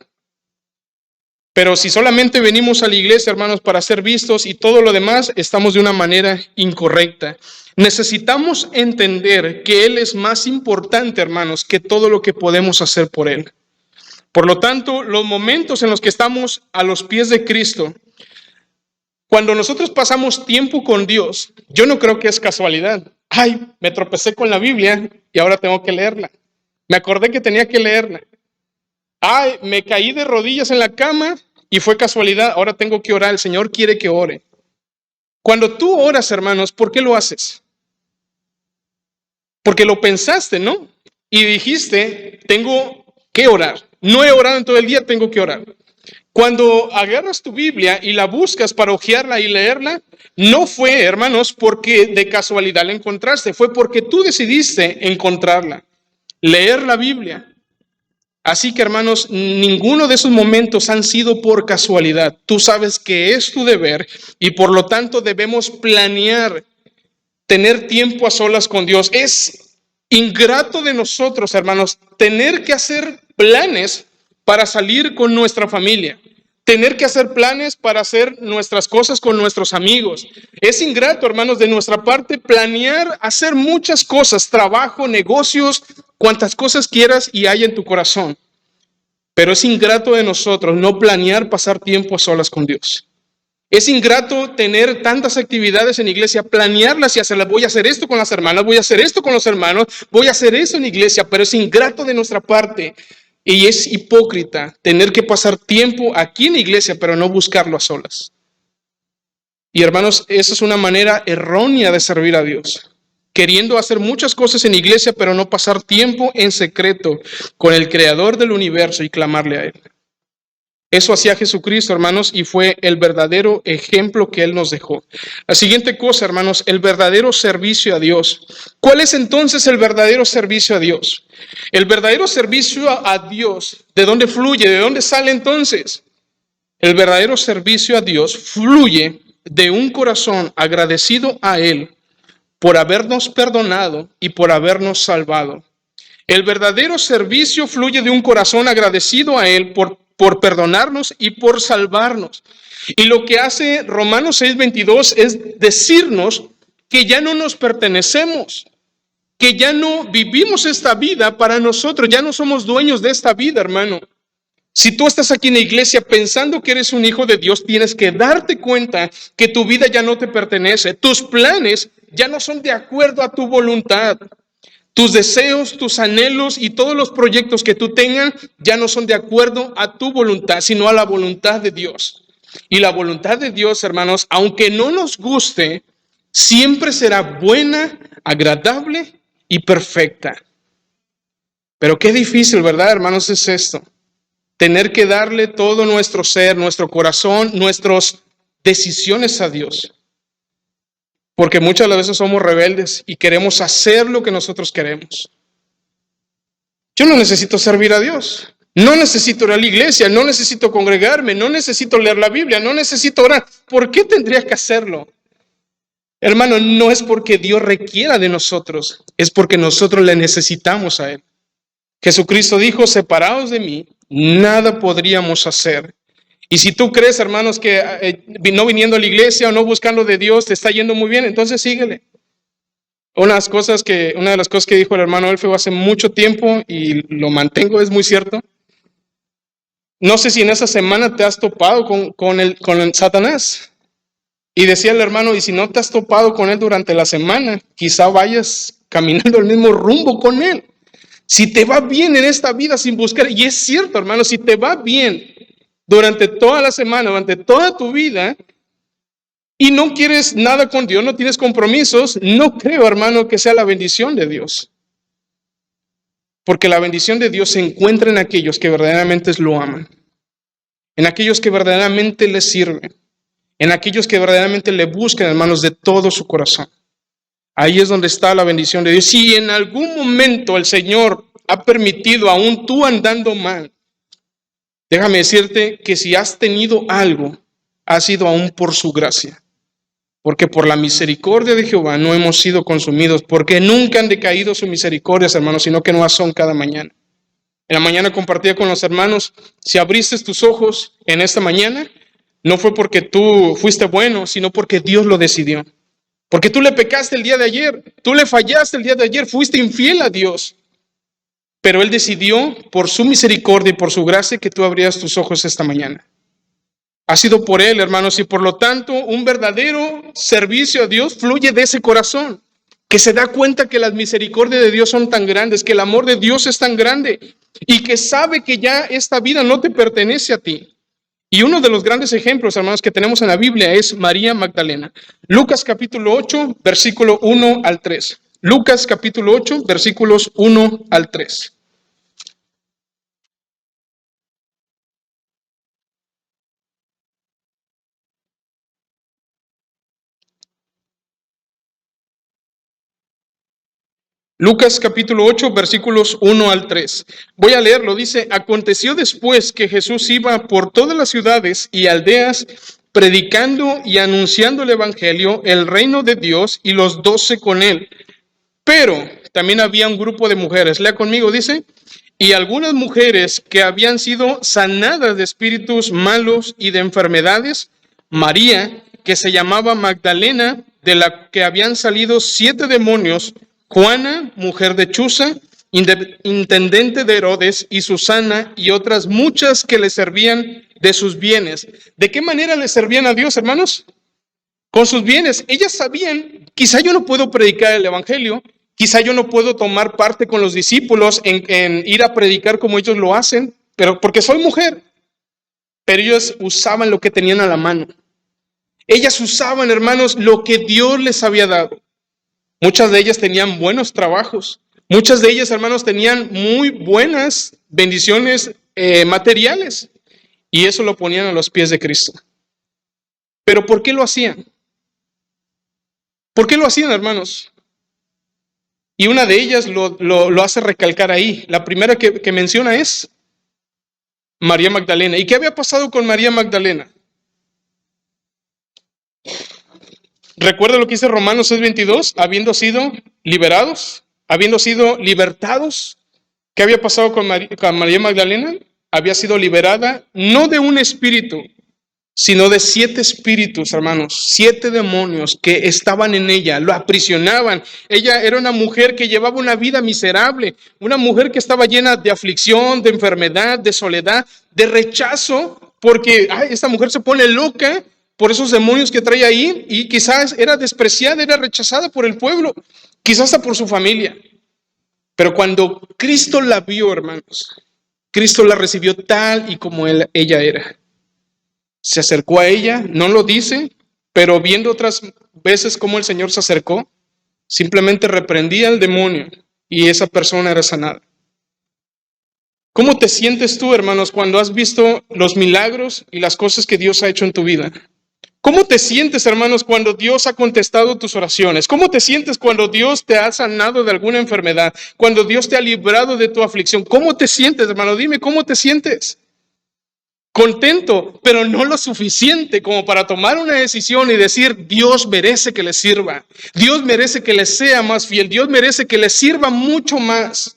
Pero si solamente venimos a la iglesia, hermanos, para ser vistos y todo lo demás, estamos de una manera incorrecta. Necesitamos entender que Él es más importante, hermanos, que todo lo que podemos hacer por Él. Por lo tanto, los momentos en los que estamos a los pies de Cristo, cuando nosotros pasamos tiempo con Dios, yo no creo que es casualidad. Ay, me tropecé con la Biblia y ahora tengo que leerla. Me acordé que tenía que leerla. Ay, me caí de rodillas en la cama y fue casualidad, ahora tengo que orar, el Señor quiere que ore. Cuando tú oras, hermanos, ¿por qué lo haces? Porque lo pensaste, ¿no? Y dijiste, tengo que orar. No he orado en todo el día, tengo que orar. Cuando agarras tu Biblia y la buscas para hojearla y leerla, no fue, hermanos, porque de casualidad la encontraste, fue porque tú decidiste encontrarla, leer la Biblia. Así que, hermanos, ninguno de esos momentos han sido por casualidad. Tú sabes que es tu deber y por lo tanto debemos planear tener tiempo a solas con Dios. Es ingrato de nosotros, hermanos, tener que hacer planes para salir con nuestra familia, tener que hacer planes para hacer nuestras cosas con nuestros amigos. Es ingrato, hermanos, de nuestra parte planear hacer muchas cosas, trabajo, negocios, cuantas cosas quieras y hay en tu corazón. Pero es ingrato de nosotros no planear pasar tiempo a solas con Dios. Es ingrato tener tantas actividades en iglesia, planearlas y hacerlas. Voy a hacer esto con las hermanas, voy a hacer esto con los hermanos, voy a hacer eso en iglesia, pero es ingrato de nuestra parte y es hipócrita tener que pasar tiempo aquí en la iglesia, pero no buscarlo a solas. Y hermanos, esa es una manera errónea de servir a Dios. Queriendo hacer muchas cosas en iglesia, pero no pasar tiempo en secreto con el Creador del universo y clamarle a Él. Eso hacía Jesucristo, hermanos, y fue el verdadero ejemplo que Él nos dejó. La siguiente cosa, hermanos, el verdadero servicio a Dios. ¿Cuál es entonces el verdadero servicio a Dios? El verdadero servicio a Dios, ¿de dónde fluye? ¿De dónde sale entonces? El verdadero servicio a Dios fluye de un corazón agradecido a Él por habernos perdonado y por habernos salvado. El verdadero servicio fluye de un corazón agradecido a Él por perdonarnos y por salvarnos. Y lo que hace Romanos 6:22 es decirnos que ya no nos pertenecemos, que ya no vivimos esta vida para nosotros, ya no somos dueños de esta vida, hermano. Si tú estás aquí en la iglesia pensando que eres un hijo de Dios, tienes que darte cuenta que tu vida ya no te pertenece. Tus planes ya no son de acuerdo a tu voluntad. Tus deseos, tus anhelos y todos los proyectos que tú tengas ya no son de acuerdo a tu voluntad, sino a la voluntad de Dios. Y la voluntad de Dios, hermanos, aunque no nos guste, siempre será buena, agradable y perfecta. Pero qué difícil, ¿verdad, hermanos? Es esto. Tener que darle todo nuestro ser, nuestro corazón, nuestras decisiones a Dios. Porque muchas veces somos rebeldes y queremos hacer lo que nosotros queremos. Yo no necesito servir a Dios. No necesito ir a la iglesia, no necesito congregarme, no necesito leer la Biblia, no necesito orar. ¿Por qué tendría que hacerlo? Hermano, no es porque Dios requiera de nosotros, es porque nosotros le necesitamos a Él. Jesucristo dijo, separados de mí, nada podríamos hacer. Y si tú crees, hermanos, que no viniendo a la iglesia o no buscando de Dios te está yendo muy bien, entonces síguele. Una de las cosas que dijo el hermano Elfeo hace mucho tiempo y lo mantengo, es muy cierto. No sé si en esa semana te has topado con el Satanás. Y decía el hermano, y si no te has topado con él durante la semana, quizá vayas caminando el mismo rumbo con él. Si te va bien en esta vida sin buscar, y es cierto, hermano, si te va bien durante toda la semana, durante toda tu vida, y no quieres nada con Dios, no tienes compromisos, no creo, hermano, que sea la bendición de Dios. Porque la bendición de Dios se encuentra en aquellos que verdaderamente lo aman, en aquellos que verdaderamente le sirven, en aquellos que verdaderamente le buscan, hermanos, de todo su corazón. Ahí es donde está la bendición de Dios. Si en algún momento el Señor ha permitido, aún tú andando mal, déjame decirte que si has tenido algo, ha sido aún por su gracia. Porque por la misericordia de Jehová no hemos sido consumidos, porque nunca han decaído sus misericordias, hermanos, sino que nuevas son cada mañana. En la mañana compartía con los hermanos, si abriste tus ojos en esta mañana, no fue porque tú fuiste bueno, sino porque Dios lo decidió. Porque tú le pecaste el día de ayer, tú le fallaste el día de ayer, fuiste infiel a Dios. Pero Él decidió por su misericordia y por su gracia que tú abrías tus ojos esta mañana. Ha sido por Él, hermanos, y por lo tanto un verdadero servicio a Dios fluye de ese corazón, que se da cuenta que las misericordias de Dios son tan grandes, que el amor de Dios es tan grande y que sabe que ya esta vida no te pertenece a ti. Y uno de los grandes ejemplos, hermanos, que tenemos en la Biblia es María Magdalena. Lucas capítulo 8, versículo 1 al 3. Lucas capítulo 8, versículos 1 al 3. Lucas capítulo 8, versículos 1 al 3. Voy a leerlo, dice: aconteció después que Jesús iba por todas las ciudades y aldeas, predicando y anunciando el evangelio, el reino de Dios, y los 12 con él. Pero también había un grupo de mujeres, lea conmigo, dice, y algunas mujeres que habían sido sanadas de espíritus malos y de enfermedades, María, que se llamaba Magdalena, de la que habían salido 7 demonios, Juana, mujer de Chuza, intendente de Herodes, y Susana, y otras muchas que le servían de sus bienes. ¿De qué manera le servían a Dios, hermanos? Con sus bienes. Ellas sabían, quizá yo no puedo predicar el evangelio, quizá yo no puedo tomar parte con los discípulos en ir a predicar como ellos lo hacen, pero porque soy mujer. Pero ellos usaban lo que tenían a la mano. Ellas usaban, hermanos, lo que Dios les había dado. Muchas de ellas tenían buenos trabajos. Muchas de ellas, hermanos, tenían muy buenas bendiciones materiales. Y eso lo ponían a los pies de Cristo. ¿Pero por qué lo hacían? ¿Por qué lo hacían, hermanos? Y una de ellas lo hace recalcar ahí. La primera que menciona es María Magdalena. ¿Y qué había pasado con María Magdalena? Recuerda lo que dice Romanos 6:22, habiendo sido liberados, habiendo sido libertados. ¿Qué había pasado con María Magdalena? Había sido liberada no de un espíritu, sino de 7 espíritus, hermanos, 7 demonios que estaban en ella, lo aprisionaban. Ella era una mujer que llevaba una vida miserable, una mujer que estaba llena de aflicción, de enfermedad, de soledad, de rechazo, porque esta mujer se pone loca por esos demonios que trae ahí, y quizás era despreciada, era rechazada por el pueblo, quizás hasta por su familia. Pero cuando Cristo la vio, hermanos, Cristo la recibió tal y como ella era. Se acercó a ella, no lo dice, pero viendo otras veces cómo el Señor se acercó, simplemente reprendía al demonio y esa persona era sanada. ¿Cómo te sientes tú, hermanos, cuando has visto los milagros y las cosas que Dios ha hecho en tu vida? ¿Cómo te sientes, hermanos, cuando Dios ha contestado tus oraciones? ¿Cómo te sientes cuando Dios te ha sanado de alguna enfermedad? Cuando Dios te ha librado de tu aflicción. ¿Cómo te sientes, hermano? Dime, ¿cómo te sientes? Contento, pero no lo suficiente como para tomar una decisión y decir: Dios merece que le sirva, Dios merece que le sea más fiel, Dios merece que le sirva mucho más.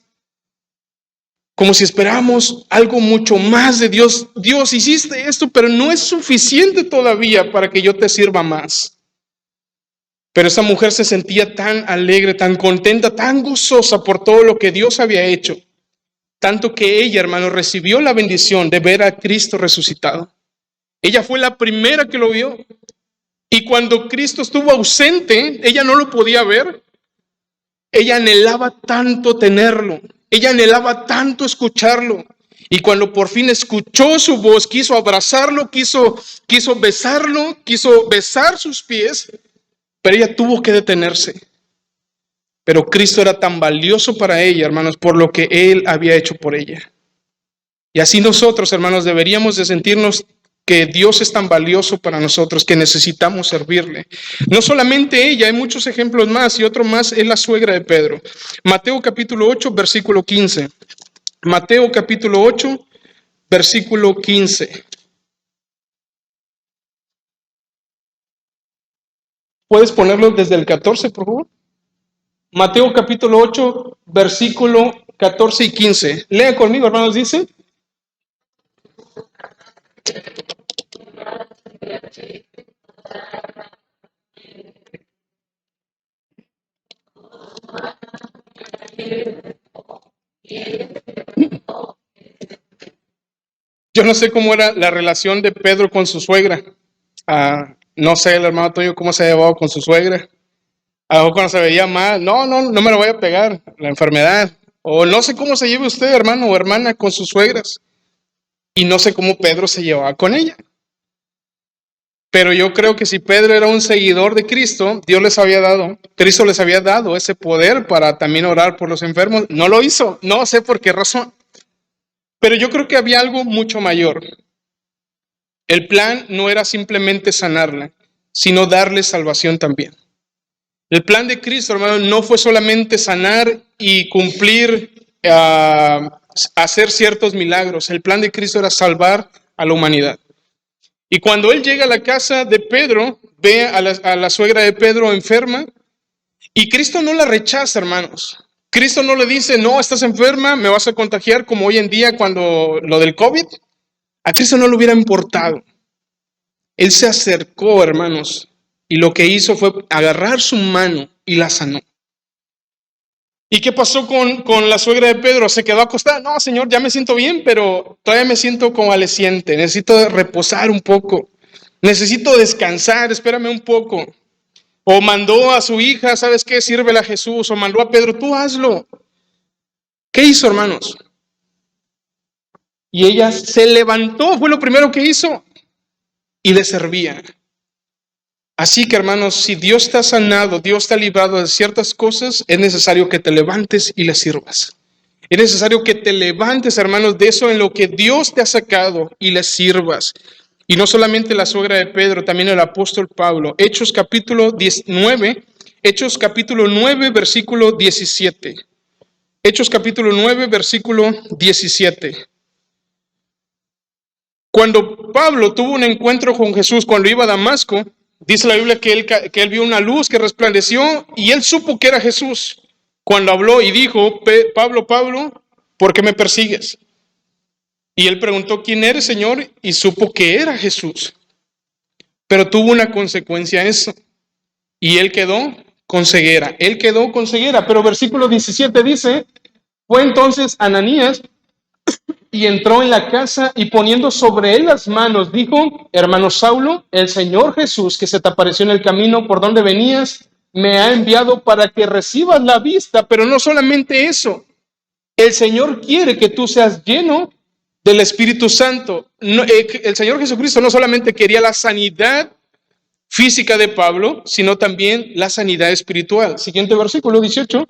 Como si esperamos algo mucho más de Dios. Dios, hiciste esto, pero no es suficiente todavía para que yo te sirva más. Pero esa mujer se sentía tan alegre, tan contenta, tan gozosa por todo lo que Dios había hecho. Tanto que ella, hermano, recibió la bendición de ver a Cristo resucitado. Ella fue la primera que lo vio. Y cuando Cristo estuvo ausente, ella no lo podía ver. Ella anhelaba tanto tenerlo. Ella anhelaba tanto escucharlo. Y cuando por fin escuchó su voz, quiso abrazarlo, quiso besarlo, quiso besar sus pies, pero ella tuvo que detenerse. Pero Cristo era tan valioso para ella, hermanos, por lo que Él había hecho por ella. Y así nosotros, hermanos, deberíamos de sentirnos que Dios es tan valioso para nosotros que necesitamos servirle. No solamente ella, hay muchos ejemplos más, y otro más es la suegra de Pedro. Mateo capítulo 8, versículo 15. Mateo capítulo 8, versículo 15. ¿Puedes ponerlo desde el 14, por favor? Mateo capítulo 8, versículo 14 y 15. Lea conmigo, hermanos, dice: yo no sé cómo era la relación de Pedro con su suegra. No sé, el hermano tuyo, cómo se ha llevado con su suegra. A lo mejor cuando se veía mal, no me lo voy a pegar, la enfermedad. O no sé cómo se lleve usted, hermano o hermana, con sus suegras. Y no sé cómo Pedro se llevaba con ella. Pero yo creo que si Pedro era un seguidor de Cristo, Cristo les había dado ese poder para también orar por los enfermos. No lo hizo, no sé por qué razón. Pero yo creo que había algo mucho mayor. El plan no era simplemente sanarla, sino darle salvación también. El plan de Cristo, hermano, no fue solamente sanar y cumplir, hacer ciertos milagros. El plan de Cristo era salvar a la humanidad. Y cuando él llega a la casa de Pedro, ve a la suegra de Pedro enferma, y Cristo no la rechaza, hermanos. Cristo no le dice, no, estás enferma, me vas a contagiar, como hoy en día cuando lo del COVID. A Cristo no le hubiera importado. Él se acercó, hermanos, y lo que hizo fue agarrar su mano y la sanó. ¿Y qué pasó con la suegra de Pedro? ¿Se quedó acostada? No, Señor, ya me siento bien, pero todavía me siento convaleciente. Necesito reposar un poco. Necesito descansar, espérame un poco. O mandó a su hija, ¿sabes qué? Sírvela a Jesús. O mandó a Pedro, tú hazlo. ¿Qué hizo, hermanos? Y ella se levantó, fue lo primero que hizo. Y le servía. Así que, hermanos, si Dios te ha sanado, Dios te ha librado de ciertas cosas, es necesario que te levantes y le sirvas. Es necesario que te levantes, hermanos, de eso en lo que Dios te ha sacado y le sirvas. Y no solamente la suegra de Pedro, también el apóstol Pablo. Hechos capítulo 19, Hechos capítulo 9, versículo 17. Hechos capítulo 9, versículo 17. Cuando Pablo tuvo un encuentro con Jesús, cuando iba a Damasco, dice la Biblia que él vio una luz que resplandeció y él supo que era Jesús. Cuando habló y dijo, Pablo, Pablo, ¿por qué me persigues? Y él preguntó, ¿quién eres, Señor? Y supo que era Jesús. Pero tuvo una consecuencia eso. Y él quedó con ceguera. Él quedó con ceguera. Pero versículo 17 dice, fue entonces Ananías y entró en la casa y poniendo sobre él las manos, dijo, hermano Saulo, el Señor Jesús que se te apareció en el camino por donde venías, me ha enviado para que recibas la vista, pero no solamente eso, el Señor quiere que tú seas lleno del Espíritu Santo. No, el Señor Jesucristo no solamente quería la sanidad física de Pablo, sino también la sanidad espiritual. Siguiente versículo 18.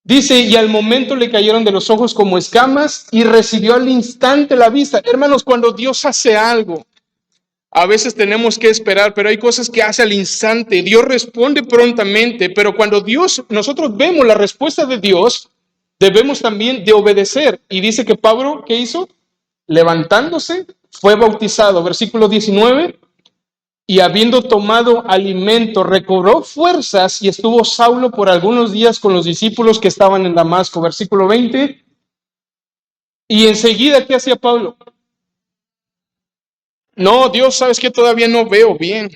Dice, y al momento le cayeron de los ojos como escamas y recibió al instante la vista. Hermanos, cuando Dios hace algo, a veces tenemos que esperar, pero hay cosas que hace al instante. Dios responde prontamente, pero cuando nosotros vemos la respuesta de Dios, debemos también de obedecer. Y dice que Pablo, ¿qué hizo? Levantándose, fue bautizado. Versículo 19. Y habiendo tomado alimento, recobró fuerzas y estuvo Saulo por algunos días con los discípulos que estaban en Damasco. Versículo 20. Y enseguida, ¿qué hacía Pablo? No, Dios, ¿sabes qué? Todavía no veo bien.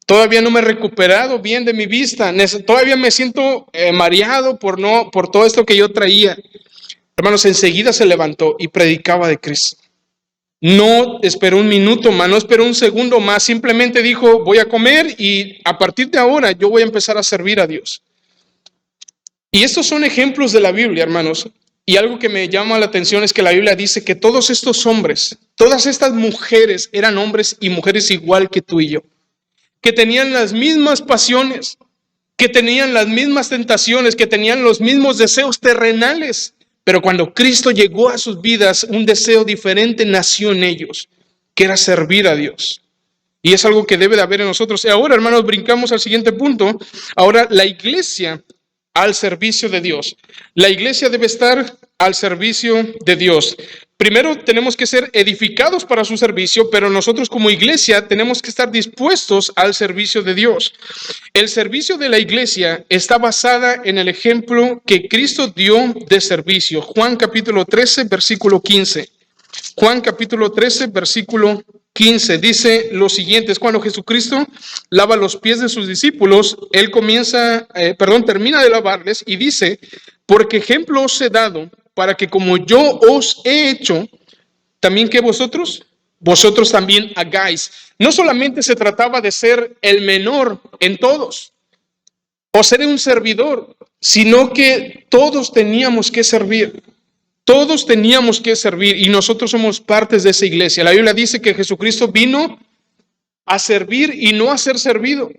Todavía no me he recuperado bien de mi vista. Todavía me siento mareado por todo esto que yo traía. Hermanos, enseguida se levantó y predicaba de Cristo. No esperó un minuto más, no esperó un segundo más, simplemente dijo, voy a comer y a partir de ahora yo voy a empezar a servir a Dios. Y estos son ejemplos de la Biblia, hermanos. Y algo que me llama la atención es que la Biblia dice que todos estos hombres, todas estas mujeres eran hombres y mujeres igual que tú y yo, que tenían las mismas pasiones, que tenían las mismas tentaciones, que tenían los mismos deseos terrenales. Pero cuando Cristo llegó a sus vidas, un deseo diferente nació en ellos, que era servir a Dios. Y es algo que debe de haber en nosotros. Y ahora, hermanos, brincamos al siguiente punto. Ahora, la iglesia al servicio de Dios. La iglesia debe estar al servicio de Dios. Primero tenemos que ser edificados para su servicio, pero nosotros como iglesia tenemos que estar dispuestos al servicio de Dios. El servicio de la iglesia está basada en el ejemplo que Cristo dio de servicio. Juan capítulo 13, versículo 15. Juan capítulo 13, versículo 15 dice lo siguiente, es cuando Jesucristo lava los pies de sus discípulos, él termina de lavarles y dice, porque ejemplo os he dado para que como yo os he hecho, también que vosotros también hagáis. No solamente se trataba de ser el menor en todos o ser un servidor, sino que todos teníamos que servir. Todos teníamos que servir y nosotros somos partes de esa iglesia. La Biblia dice que Jesucristo vino a servir y no a ser servido.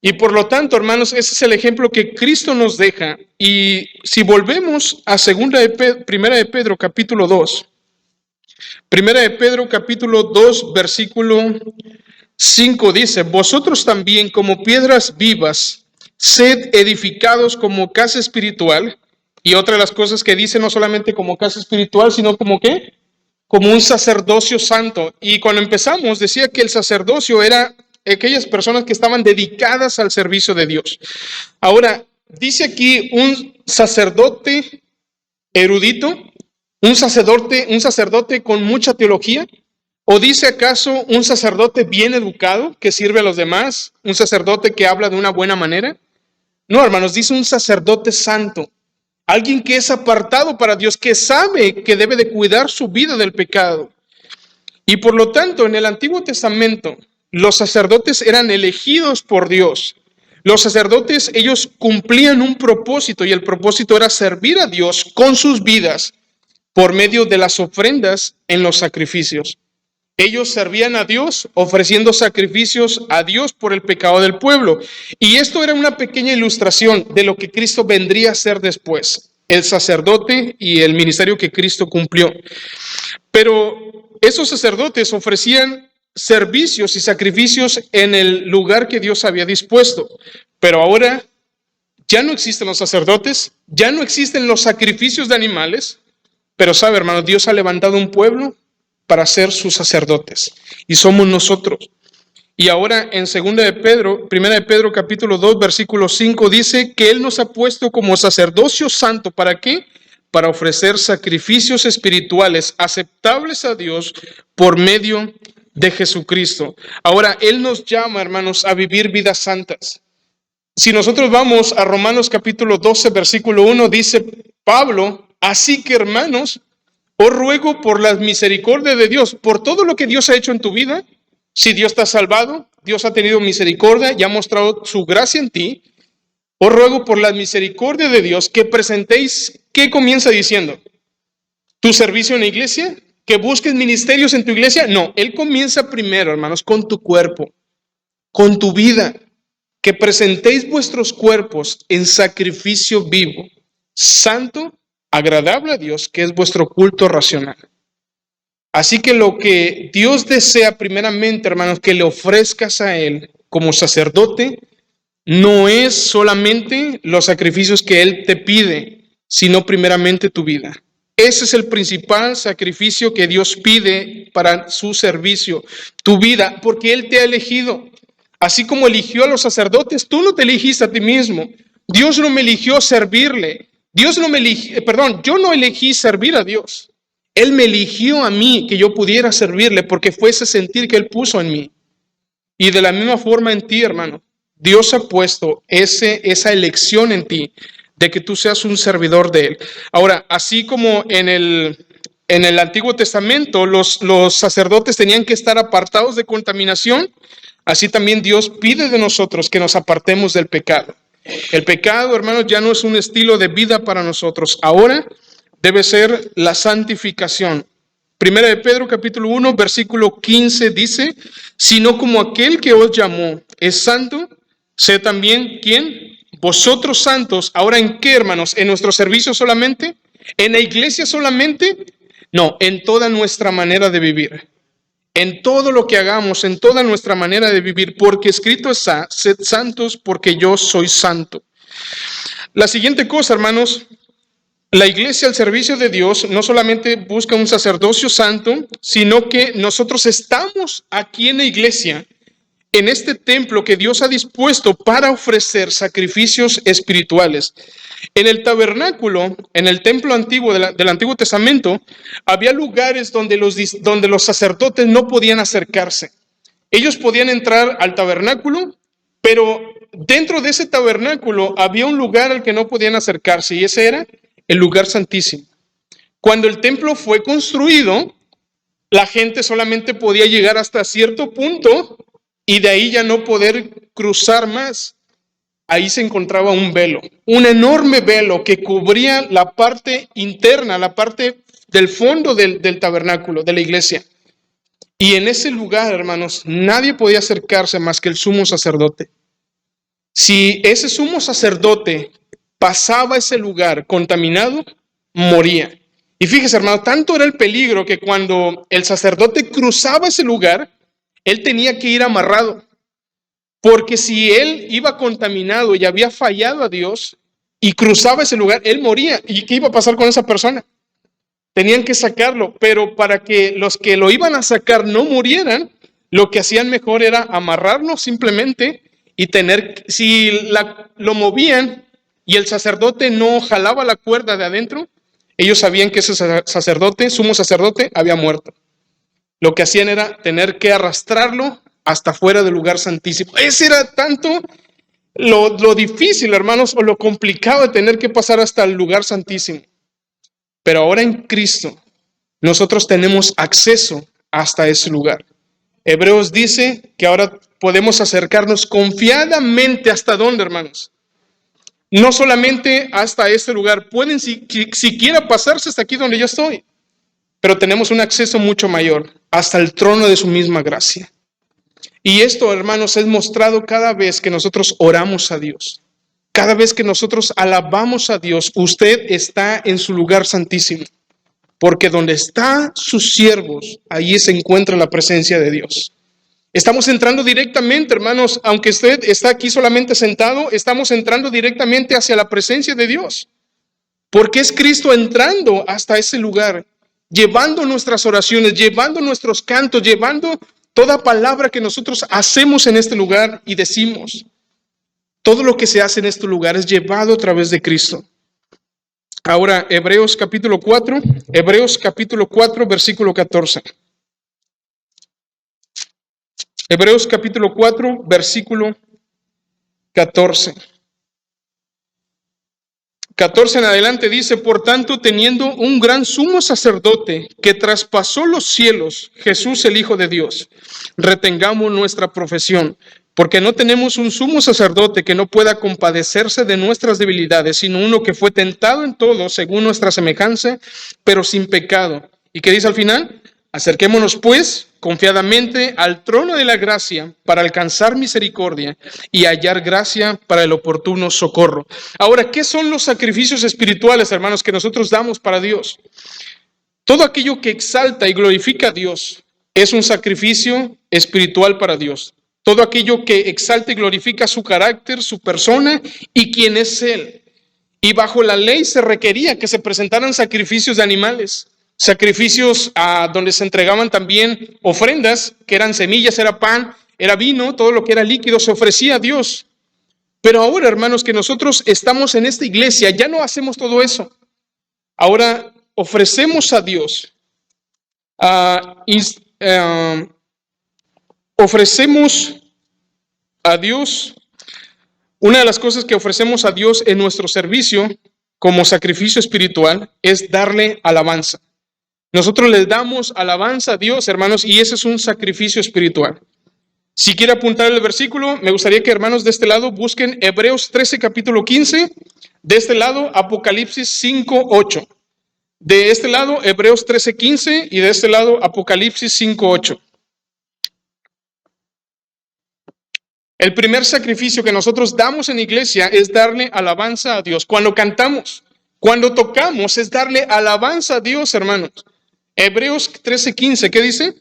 Y por lo tanto, hermanos, ese es el ejemplo que Cristo nos deja. Y si volvemos a Primera de Pedro, capítulo 2. Primera de Pedro, capítulo 2, versículo 5 dice, vosotros también como piedras vivas, sed edificados como casa espiritual Y otra de las cosas que dice, no solamente como casa espiritual, sino como ¿qué? Como un sacerdocio santo. Y cuando empezamos decía que el sacerdocio era aquellas personas que estaban dedicadas al servicio de Dios. Ahora, dice aquí un sacerdote erudito, un sacerdote con mucha teología, o dice acaso un sacerdote bien educado que sirve a los demás, un sacerdote que habla de una buena manera. No, hermanos, dice un sacerdote santo, alguien que es apartado para Dios, que sabe que debe de cuidar su vida del pecado. Y por lo tanto, en el Antiguo Testamento, los sacerdotes eran elegidos por Dios. Los sacerdotes, ellos cumplían un propósito, y el propósito era servir a Dios con sus vidas por medio de las ofrendas en los sacrificios. Ellos servían a Dios ofreciendo sacrificios a Dios por el pecado del pueblo. Y esto era una pequeña ilustración de lo que Cristo vendría a ser después, el sacerdote y el ministerio que Cristo cumplió. Pero esos sacerdotes ofrecían servicios y sacrificios en el lugar que Dios había dispuesto. Pero ahora ya no existen los sacerdotes, ya no existen los sacrificios de animales, pero sabe, hermano, Dios ha levantado un pueblo para ser sus sacerdotes, y somos nosotros. Y ahora en 1 de Pedro capítulo 2, versículo 5 dice que Él nos ha puesto como sacerdocio santo. ¿Para qué? Para ofrecer sacrificios espirituales aceptables a Dios por medio de Jesucristo. Ahora, Él nos llama, hermanos, a vivir vidas santas. Si nosotros vamos a Romanos capítulo 12, versículo 1, dice Pablo, así que hermanos, os ruego por las misericordias de Dios, por todo lo que Dios ha hecho en tu vida. Si Dios te ha salvado, Dios ha tenido misericordia y ha mostrado su gracia en ti. Os ruego por las misericordias de Dios que presentéis, ¿qué comienza diciendo? ¿Tu servicio en la iglesia? ¿Que busques ministerios en tu iglesia? No, Él comienza primero, hermanos, con tu cuerpo, con tu vida. Que presentéis vuestros cuerpos en sacrificio vivo, santo, agradable a Dios, que es vuestro culto racional. Así que lo que Dios desea primeramente, hermanos, que le ofrezcas a Él como sacerdote, no es solamente los sacrificios que Él te pide, sino primeramente tu vida. Ese es el principal sacrificio que Dios pide para su servicio, tu vida, porque Él te ha elegido. Así como eligió a los sacerdotes, tú no te elegiste a ti mismo. Dios no me eligió servirle. Yo no elegí servir a Dios. Él me eligió a mí que yo pudiera servirle porque fue ese sentir que Él puso en mí. Y de la misma forma en ti, hermano, Dios ha puesto esa elección en ti de que tú seas un servidor de Él. Ahora, así como en el Antiguo Testamento los sacerdotes tenían que estar apartados de contaminación, así también Dios pide de nosotros que nos apartemos del pecado. El pecado, hermanos, ya no es un estilo de vida para nosotros. Ahora debe ser la santificación. 1 de Pedro capítulo 1, versículo 15 dice, sino como aquel que os llamó es santo, sé también ¿quién? Vosotros santos. ¿Ahora en qué, hermanos? ¿En nuestro servicio solamente? ¿En la iglesia solamente? No, en toda nuestra manera de vivir. En todo lo que hagamos, en toda nuestra manera de vivir, porque escrito está, sed santos porque yo soy santo. La siguiente cosa, hermanos, la iglesia al servicio de Dios no solamente busca un sacerdocio santo, sino que nosotros estamos aquí en la iglesia, en este templo que Dios ha dispuesto para ofrecer sacrificios espirituales. En el tabernáculo, en el templo antiguo del Antiguo Testamento, había lugares donde los sacerdotes no podían acercarse. Ellos podían entrar al tabernáculo, pero dentro de ese tabernáculo había un lugar al que no podían acercarse, y ese era el lugar santísimo. Cuando el templo fue construido, la gente solamente podía llegar hasta cierto punto y de ahí ya no poder cruzar más. Ahí se encontraba un velo, un enorme velo que cubría la parte interna, la parte del fondo del tabernáculo, de la iglesia. Y en ese lugar, hermanos, nadie podía acercarse más que el sumo sacerdote. Si ese sumo sacerdote pasaba ese lugar contaminado, moría. Y fíjese, hermano, tanto era el peligro que cuando el sacerdote cruzaba ese lugar, él tenía que ir amarrado. Porque si él iba contaminado y había fallado a Dios, y cruzaba ese lugar, él moría. ¿Y qué iba a pasar con esa persona? Tenían que sacarlo, pero para que los que lo iban a sacar no murieran, lo que hacían mejor era amarrarlo simplemente y si lo movían y el sacerdote no jalaba la cuerda de adentro, ellos sabían que ese sacerdote, sumo sacerdote, había muerto. Lo que hacían era tener que arrastrarlo hasta fuera del lugar santísimo. Ese era tanto lo difícil, hermanos, o lo complicado de tener que pasar hasta el lugar santísimo. Pero ahora en Cristo, nosotros tenemos acceso hasta ese lugar. Hebreos dice que ahora podemos acercarnos confiadamente. ¿Hasta dónde, hermanos? No solamente hasta este lugar. Pueden siquiera pasarse hasta aquí donde yo estoy. Pero tenemos un acceso mucho mayor, hasta el trono de su misma gracia. Y esto, hermanos, es mostrado cada vez que nosotros oramos a Dios. Cada vez que nosotros alabamos a Dios, usted está en su lugar santísimo. Porque donde están sus siervos, allí se encuentra la presencia de Dios. Estamos entrando directamente, hermanos, aunque usted está aquí solamente sentado, estamos entrando directamente hacia la presencia de Dios. Porque es Cristo entrando hasta ese lugar, llevando nuestras oraciones, llevando nuestros cantos, llevando toda palabra que nosotros hacemos en este lugar y decimos. Todo lo que se hace en este lugar es llevado a través de Cristo. Ahora, Hebreos capítulo 4, versículo 14. Hebreos capítulo 4, versículo 14. 14 en adelante dice: por tanto, teniendo un gran sumo sacerdote que traspasó los cielos, Jesús el Hijo de Dios, retengamos nuestra profesión, porque no tenemos un sumo sacerdote que no pueda compadecerse de nuestras debilidades, sino uno que fue tentado en todo según nuestra semejanza, pero sin pecado. ¿Y qué dice al final? Acerquémonos pues confiadamente al trono de la gracia para alcanzar misericordia y hallar gracia para el oportuno socorro. Ahora, ¿qué son los sacrificios espirituales, hermanos, que nosotros damos para Dios? Todo aquello que exalta y glorifica a Dios es un sacrificio espiritual para Dios. Todo aquello que exalta y glorifica su carácter, su persona y quién es Él. Y bajo la ley se requería que se presentaran sacrificios de animales. Sacrificios donde se entregaban también ofrendas, que eran semillas, era pan, era vino, todo lo que era líquido se ofrecía a Dios. Pero ahora, hermanos, que nosotros estamos en esta iglesia, ya no hacemos todo eso. Ahora ofrecemos a Dios, ofrecemos a Dios, una de las cosas que ofrecemos a Dios en nuestro servicio como sacrificio espiritual es darle alabanza. Nosotros le damos alabanza a Dios, hermanos, y ese es un sacrificio espiritual. Si quiere apuntar el versículo, me gustaría que, hermanos, de este lado busquen Hebreos 13, capítulo 15, de este lado Apocalipsis 5, 8. De este lado Hebreos 13, 15 y de este lado Apocalipsis 5, 8. El primer sacrificio que nosotros damos en iglesia es darle alabanza a Dios. Cuando cantamos, cuando tocamos, es darle alabanza a Dios, hermanos. Hebreos 13:15, ¿qué dice?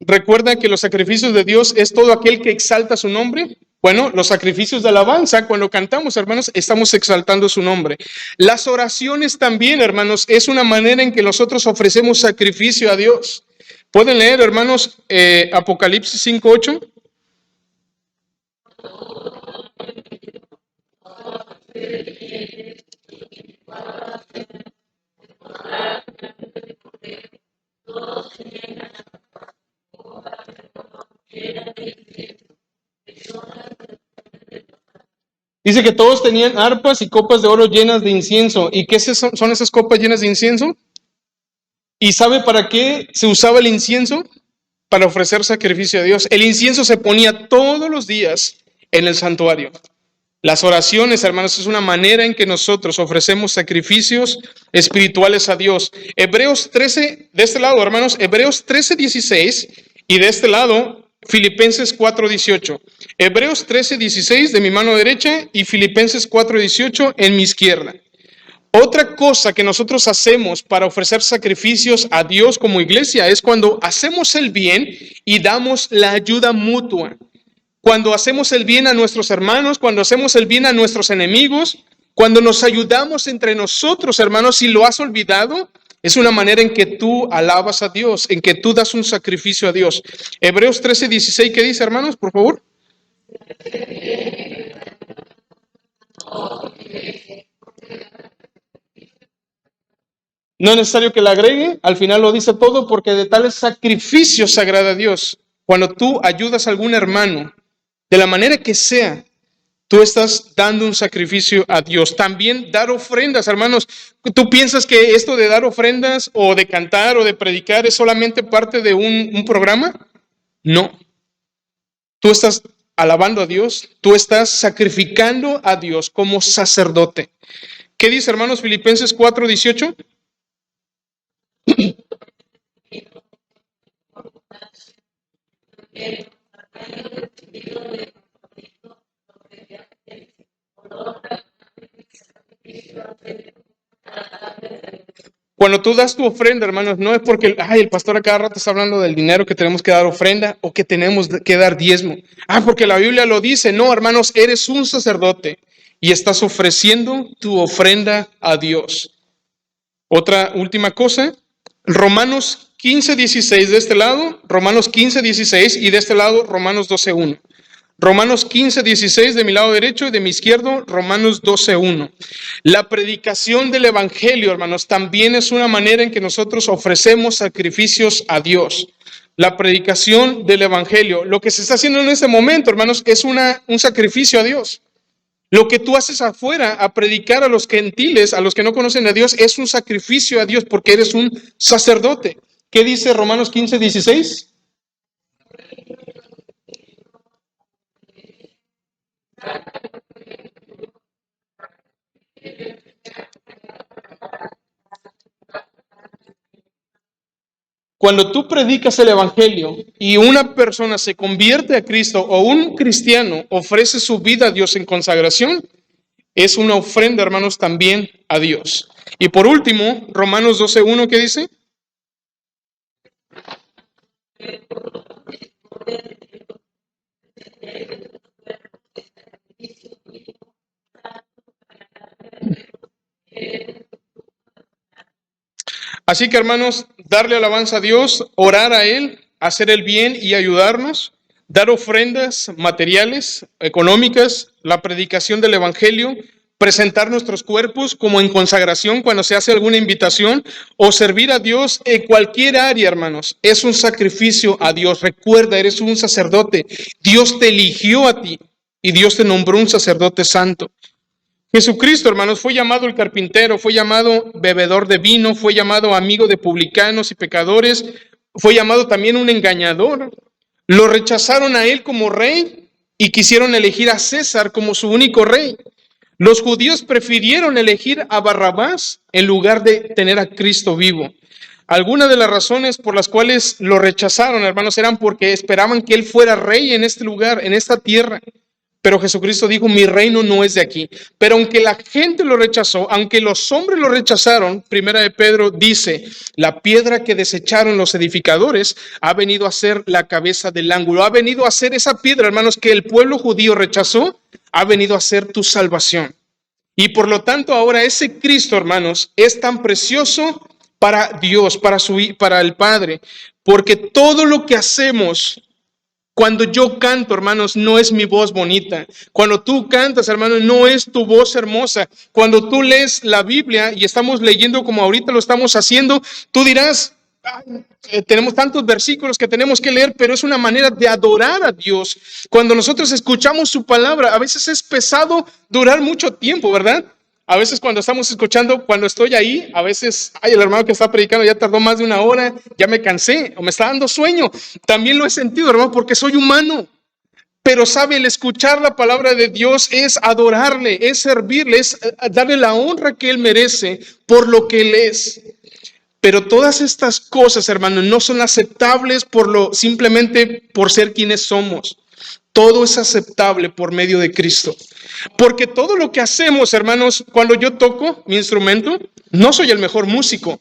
Recuerda que los sacrificios de Dios es todo aquel que exalta su nombre. Bueno, los sacrificios de alabanza, cuando cantamos, hermanos, estamos exaltando su nombre. Las oraciones también, hermanos, es una manera en que nosotros ofrecemos sacrificio a Dios. ¿Pueden leer, hermanos, Apocalipsis 5:8? Dice que todos tenían arpas y copas de oro llenas de incienso. ¿Y qué son esas copas llenas de incienso? ¿Y sabe para qué se usaba el incienso? Para ofrecer sacrificio a Dios. El incienso se ponía todos los días en el santuario. Las oraciones, hermanos, es una manera en que nosotros ofrecemos sacrificios espirituales a Dios. Hebreos 13, de este lado, hermanos, Hebreos 13:16 y de este lado, Filipenses 4:18. Hebreos 13:16 de mi mano derecha y Filipenses 4:18 en mi izquierda. Otra cosa que nosotros hacemos para ofrecer sacrificios a Dios como iglesia es cuando hacemos el bien y damos la ayuda mutua. Cuando hacemos el bien a nuestros hermanos, cuando hacemos el bien a nuestros enemigos, cuando nos ayudamos entre nosotros, hermanos, si lo has olvidado, es una manera en que tú alabas a Dios, en que tú das un sacrificio a Dios. Hebreos 13:16, ¿qué dice, hermanos, por favor? No es necesario que la agregue, al final lo dice todo, porque de tales sacrificios se agrada a Dios. Cuando tú ayudas a algún hermano, de la manera que sea, tú estás dando un sacrificio a Dios. También dar ofrendas, hermanos. ¿Tú piensas que esto de dar ofrendas o de cantar o de predicar es solamente parte de un programa? No. Tú estás alabando a Dios, tú estás sacrificando a Dios como sacerdote. ¿Qué dice, hermanos, Filipenses 4:18? Cuando tú das tu ofrenda, hermanos, no es porque el pastor a cada rato está hablando del dinero que tenemos que dar ofrenda o que tenemos que dar diezmo. Porque la Biblia lo dice. No, hermanos, eres un sacerdote y estás ofreciendo tu ofrenda a Dios. Otra última cosa, Romanos 15:16 de este lado, Romanos 15:16 y de este lado, Romanos 12:1. Romanos 15:16 de mi lado derecho y de mi izquierdo, Romanos 12:1. La predicación del Evangelio, hermanos, también es una manera en que nosotros ofrecemos sacrificios a Dios. La predicación del Evangelio, lo que se está haciendo en este momento, hermanos, es un sacrificio a Dios. Lo que tú haces afuera a predicar a los gentiles, a los que no conocen a Dios, es un sacrificio a Dios porque eres un sacerdote. ¿Qué dice Romanos 15:16? Cuando tú predicas el Evangelio y una persona se convierte a Cristo o un cristiano ofrece su vida a Dios en consagración, es una ofrenda, hermanos, también a Dios. Y por último, Romanos 12:1, ¿qué dice? Así que, hermanos, darle alabanza a Dios, orar a Él, hacer el bien y ayudarnos, dar ofrendas materiales, económicas, la predicación del Evangelio, presentar nuestros cuerpos como en consagración cuando se hace alguna invitación o servir a Dios en cualquier área, hermanos. Es un sacrificio a Dios. Recuerda, eres un sacerdote. Dios te eligió a ti y Dios te nombró un sacerdote santo. Jesucristo, hermanos, fue llamado el carpintero, fue llamado bebedor de vino, fue llamado amigo de publicanos y pecadores, fue llamado también un engañador. Lo rechazaron a él como rey y quisieron elegir a César como su único rey. Los judíos prefirieron elegir a Barrabás en lugar de tener a Cristo vivo. Algunas de las razones por las cuales lo rechazaron, hermanos, eran porque esperaban que él fuera rey en este lugar, en esta tierra. Pero Jesucristo dijo, mi reino no es de aquí. Pero aunque la gente lo rechazó, aunque los hombres lo rechazaron, Primera de Pedro dice, la piedra que desecharon los edificadores ha venido a ser la cabeza del ángulo. Ha venido a ser esa piedra, hermanos, que el pueblo judío rechazó, ha venido a ser tu salvación. Y por lo tanto ahora ese Cristo, hermanos, es tan precioso para Dios, para el Padre, porque todo lo que hacemos cuando yo canto, hermanos, no es mi voz bonita. Cuando tú cantas, hermanos, no es tu voz hermosa. Cuando tú lees la Biblia y estamos leyendo como ahorita lo estamos haciendo, tú dirás, tenemos tantos versículos que tenemos que leer, pero es una manera de adorar a Dios. Cuando nosotros escuchamos su palabra, a veces es pesado durar mucho tiempo, ¿verdad? A veces cuando estamos escuchando, cuando estoy ahí, a veces, el hermano que está predicando ya tardó más de una hora, ya me cansé o me está dando sueño. También lo he sentido, hermano, porque soy humano. Pero sabe, el escuchar la palabra de Dios es adorarle, es servirle, es darle la honra que Él merece por lo que Él es. Pero todas estas cosas, hermano, no son aceptables simplemente por ser quienes somos. Todo es aceptable por medio de Cristo. Porque todo lo que hacemos, hermanos, cuando yo toco mi instrumento, no soy el mejor músico,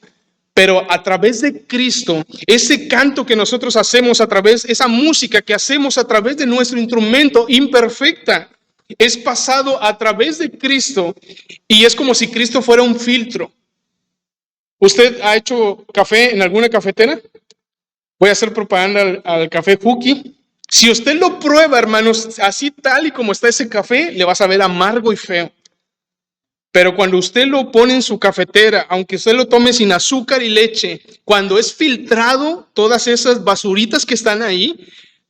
pero a través de Cristo, ese canto que nosotros hacemos a través, esa música que hacemos a través de nuestro instrumento imperfecta, es pasado a través de Cristo y es como si Cristo fuera un filtro. ¿Usted ha hecho café en alguna cafetera? Voy a hacer propaganda al café Juki. Si usted lo prueba, hermanos, así tal y como está ese café, le va a saber amargo y feo. Pero cuando usted lo pone en su cafetera, aunque usted lo tome sin azúcar y leche, cuando es filtrado todas esas basuritas que están ahí,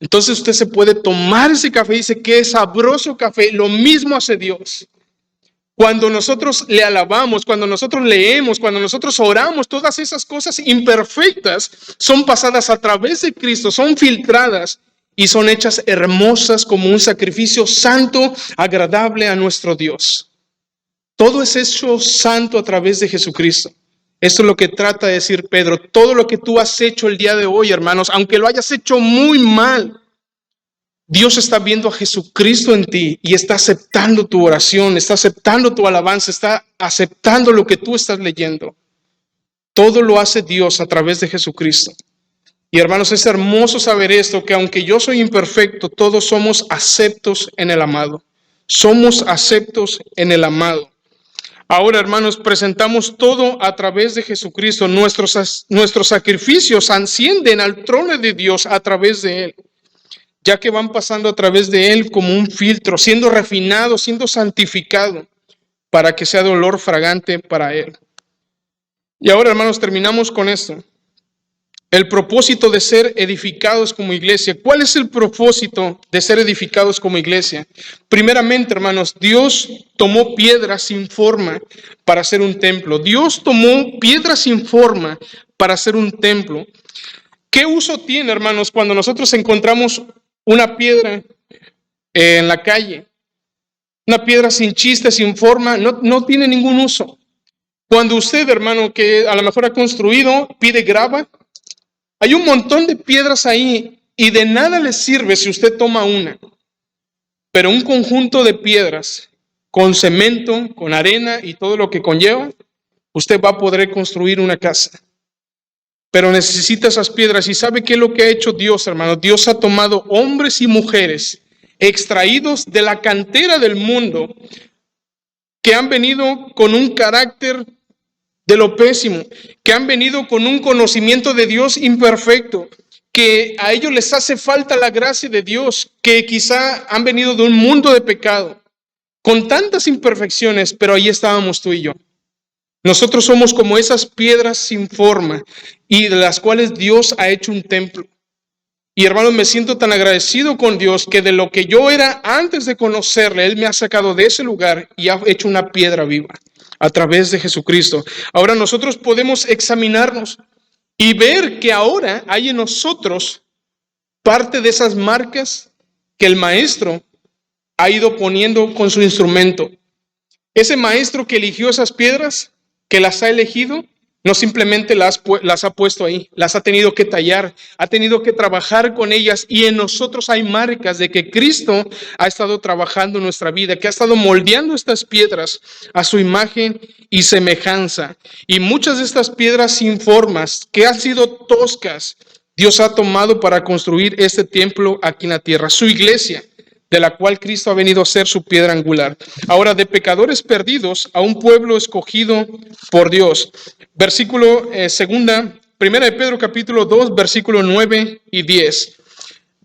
entonces usted se puede tomar ese café y dice, qué sabroso café. Lo mismo hace Dios. Cuando nosotros le alabamos, cuando nosotros leemos, cuando nosotros oramos, todas esas cosas imperfectas son pasadas a través de Cristo, son filtradas y son hechas hermosas como un sacrificio santo, agradable a nuestro Dios. Todo es hecho santo a través de Jesucristo. Esto es lo que trata de decir Pedro. Todo lo que tú has hecho el día de hoy, hermanos, aunque lo hayas hecho muy mal, Dios está viendo a Jesucristo en ti y está aceptando tu oración, está aceptando tu alabanza, está aceptando lo que tú estás leyendo. Todo lo hace Dios a través de Jesucristo. Y hermanos, es hermoso saber esto, que aunque yo soy imperfecto, todos somos aceptos en el amado. Somos aceptos en el amado. Ahora, hermanos, presentamos todo a través de Jesucristo. Nuestros sacrificios ascienden al trono de Dios a través de Él, ya que van pasando a través de Él como un filtro, siendo refinado, siendo santificado, para que sea de olor fragante para Él. Y ahora, hermanos, terminamos con esto. El propósito de ser edificados como iglesia. ¿Cuál es el propósito de ser edificados como iglesia? Primeramente, hermanos, Dios tomó piedras sin forma para hacer un templo. Dios tomó piedras sin forma para hacer un templo. ¿Qué uso tiene, hermanos, cuando nosotros encontramos una piedra en la calle? Una piedra sin chiste, sin forma, no tiene ningún uso. Cuando usted, hermano, que a lo mejor ha construido, pide grava, hay un montón de piedras ahí y de nada le sirve si usted toma una. Pero un conjunto de piedras con cemento, con arena y todo lo que conlleva, usted va a poder construir una casa. Pero necesita esas piedras. ¿Y sabe qué es lo que ha hecho Dios, hermano? Dios ha tomado hombres y mujeres extraídos de la cantera del mundo que han venido con un carácter de lo pésimo, que han venido con un conocimiento de Dios imperfecto, que a ellos les hace falta la gracia de Dios, que quizá han venido de un mundo de pecado, con tantas imperfecciones, pero ahí estábamos tú y yo. Nosotros somos como esas piedras sin forma y de las cuales Dios ha hecho un templo. Y hermanos, me siento tan agradecido con Dios que de lo que yo era antes de conocerle, Él me ha sacado de ese lugar y ha hecho una piedra viva a través de Jesucristo. Ahora nosotros podemos examinarnos y ver que ahora hay en nosotros parte de esas marcas que el maestro ha ido poniendo con su instrumento. Ese maestro que eligió esas piedras, que las ha elegido, no simplemente las ha puesto ahí, las ha tenido que tallar, ha tenido que trabajar con ellas y en nosotros hay marcas de que Cristo ha estado trabajando en nuestra vida, que ha estado moldeando estas piedras a su imagen y semejanza. Y muchas de estas piedras sin formas, que han sido toscas, Dios ha tomado para construir este templo aquí en la tierra, su iglesia, de la cual Cristo ha venido a ser su piedra angular. Ahora, de pecadores perdidos a un pueblo escogido por Dios. Primera de Pedro capítulo 2, versículo 9 y 10.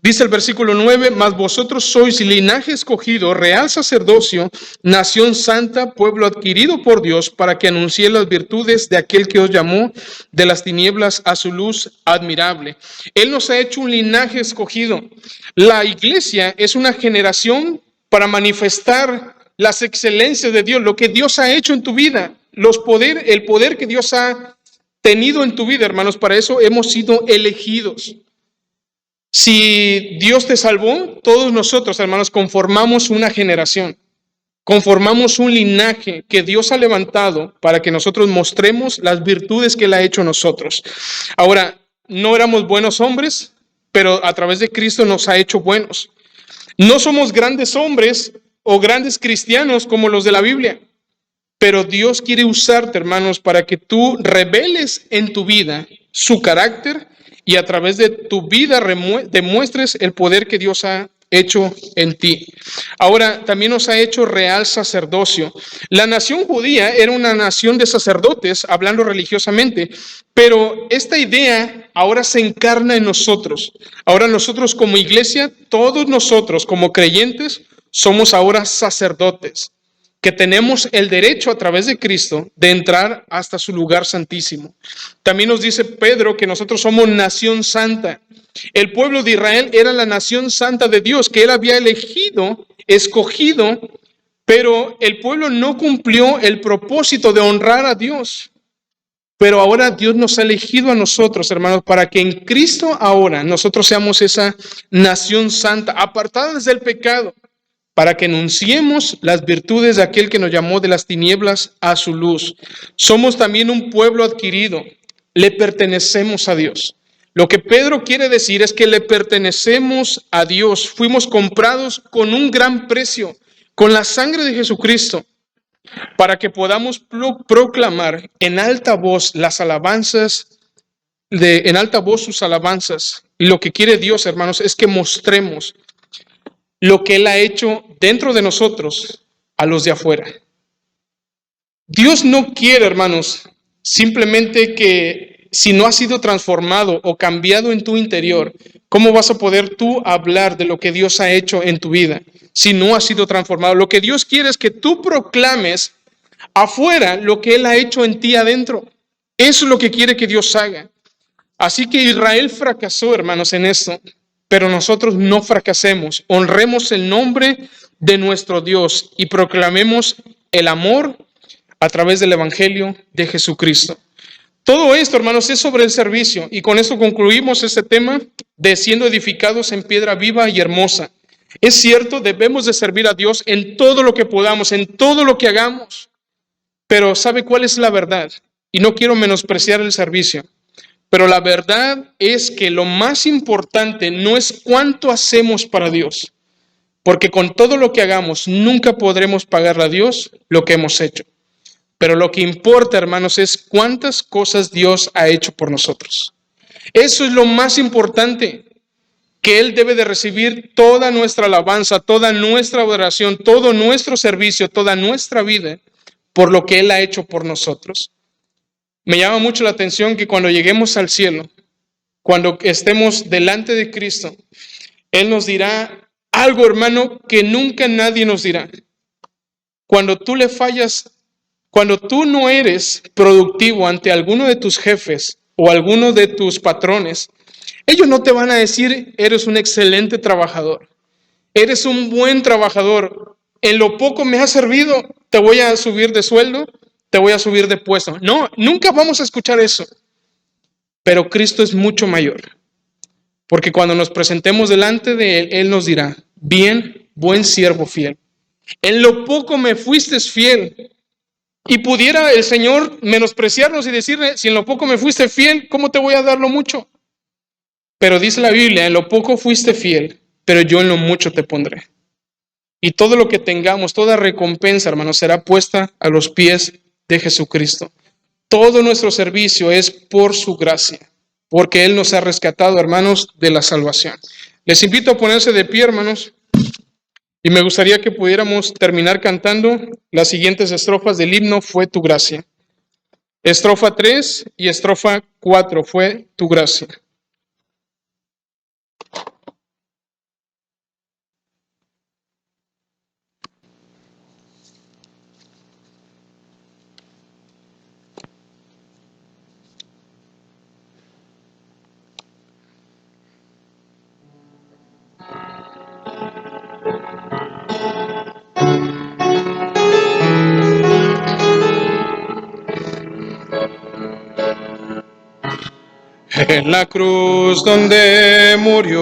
Dice el versículo 9, mas vosotros sois linaje escogido, real sacerdocio, nación santa, pueblo adquirido por Dios, para que anuncie las virtudes de aquel que os llamó de las tinieblas a su luz admirable. Él nos ha hecho un linaje escogido. La iglesia es una generación para manifestar las excelencias de Dios, lo que Dios ha hecho en tu vida, el poder que Dios ha tenido en tu vida, hermanos. Para eso hemos sido elegidos. Si Dios te salvó, todos nosotros, hermanos, conformamos una generación, conformamos un linaje que Dios ha levantado para que nosotros mostremos las virtudes que Él ha hecho en nosotros. Ahora, no éramos buenos hombres, pero a través de Cristo nos ha hecho buenos. No somos grandes hombres o grandes cristianos como los de la Biblia, pero Dios quiere usarte, hermanos, para que tú reveles en tu vida su carácter y a través de tu vida demuestres el poder que Dios ha hecho en ti. Ahora, también nos ha hecho real sacerdocio. La nación judía era una nación de sacerdotes, hablando religiosamente, pero esta idea ahora se encarna en nosotros. Ahora nosotros como iglesia, todos nosotros como creyentes, somos ahora sacerdotes, que tenemos el derecho a través de Cristo de entrar hasta su lugar santísimo. También nos dice Pedro que nosotros somos nación santa. El pueblo de Israel era la nación santa de Dios, que él había elegido, escogido, pero el pueblo no cumplió el propósito de honrar a Dios. Pero ahora Dios nos ha elegido a nosotros, hermanos, para que en Cristo ahora nosotros seamos esa nación santa, apartadas del pecado, para que anunciemos las virtudes de aquel que nos llamó de las tinieblas a su luz. Somos también un pueblo adquirido, le pertenecemos a Dios. Lo que Pedro quiere decir es que le pertenecemos a Dios, fuimos comprados con un gran precio, con la sangre de Jesucristo, para que podamos proclamar en alta voz las alabanzas, en alta voz sus alabanzas. Y lo que quiere Dios, hermanos, es que mostremos lo que Él ha hecho dentro de nosotros a los de afuera. Dios no quiere, hermanos, simplemente que si no has sido transformado o cambiado en tu interior, ¿cómo vas a poder tú hablar de lo que Dios ha hecho en tu vida si no has sido transformado? Lo que Dios quiere es que tú proclames afuera lo que Él ha hecho en ti adentro. Eso es lo que quiere que Dios haga. Así que Israel fracasó, hermanos, en esto. Pero nosotros no fracasemos, honremos el nombre de nuestro Dios y proclamemos el amor a través del Evangelio de Jesucristo. Todo esto, hermanos, es sobre el servicio y con esto concluimos este tema de siendo edificados en piedra viva y hermosa. Es cierto, debemos de servir a Dios en todo lo que podamos, en todo lo que hagamos, pero ¿sabe cuál es la verdad? Y no quiero menospreciar el servicio. Pero la verdad es que lo más importante no es cuánto hacemos para Dios, porque con todo lo que hagamos nunca podremos pagarle a Dios lo que hemos hecho. Pero lo que importa, hermanos, es cuántas cosas Dios ha hecho por nosotros. Eso es lo más importante, que Él debe de recibir toda nuestra alabanza, toda nuestra adoración, todo nuestro servicio, toda nuestra vida, por lo que Él ha hecho por nosotros. Me llama mucho la atención que cuando lleguemos al cielo, cuando estemos delante de Cristo, Él nos dirá algo, hermano, que nunca nadie nos dirá. Cuando tú le fallas, cuando tú no eres productivo ante alguno de tus jefes o alguno de tus patrones, ellos no te van a decir, eres un excelente trabajador, eres un buen trabajador, en lo poco me has servido, te voy a subir de sueldo, te voy a subir de puesto. No, nunca vamos a escuchar eso. Pero Cristo es mucho mayor. Porque cuando nos presentemos delante de Él, Él nos dirá, bien, buen siervo fiel. En lo poco me fuiste fiel. Y pudiera el Señor menospreciarnos y decirle, si en lo poco me fuiste fiel, ¿cómo te voy a dar lo mucho? Pero dice la Biblia, en lo poco fuiste fiel, pero yo en lo mucho te pondré. Y todo lo que tengamos, toda recompensa, hermanos, será puesta a los pies de Jesucristo. Todo nuestro servicio es por su gracia, porque Él nos ha rescatado, hermanos, de la salvación. Les invito a ponerse de pie, hermanos, y me gustaría que pudiéramos terminar cantando las siguientes estrofas del himno Fue tu gracia. Estrofa 3 y estrofa 4, Fue tu gracia. En la cruz donde murió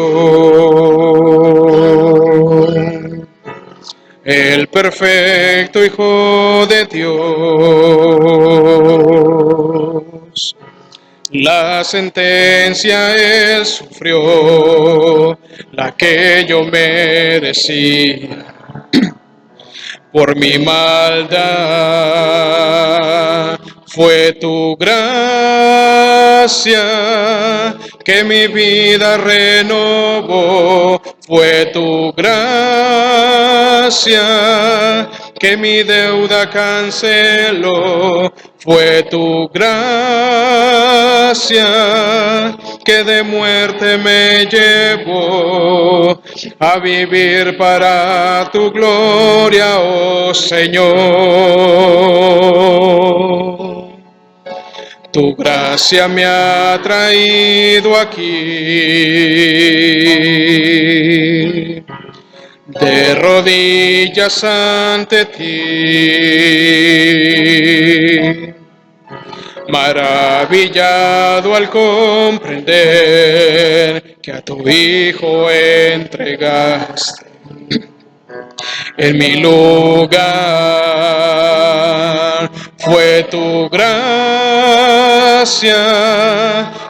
el perfecto Hijo de Dios, La sentencia Él sufrió, la que yo merecía por mi maldad. Fue tu gracia que mi vida renovó. Fue tu gracia que mi deuda canceló. Fue tu gracia que de muerte me llevó a vivir para tu gloria, oh Señor. Tu gracia me ha traído aquí, de rodillas ante ti, maravillado al comprender que a tu Hijo entregaste en mi lugar. Fue tu gracia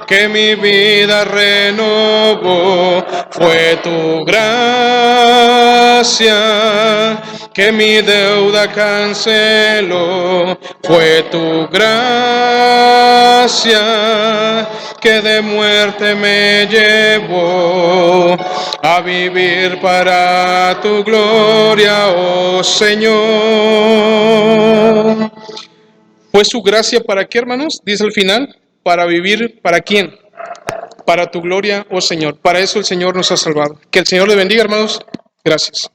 que mi vida renovó. Fue tu gracia que mi deuda canceló. Fue tu gracia que de muerte me llevó a vivir para tu gloria, oh Señor. Fue su gracia, ¿para qué, hermanos? Dice al final, para vivir, ¿para quién? Para tu gloria, oh Señor. Para eso el Señor nos ha salvado. Que el Señor le bendiga, hermanos. Gracias.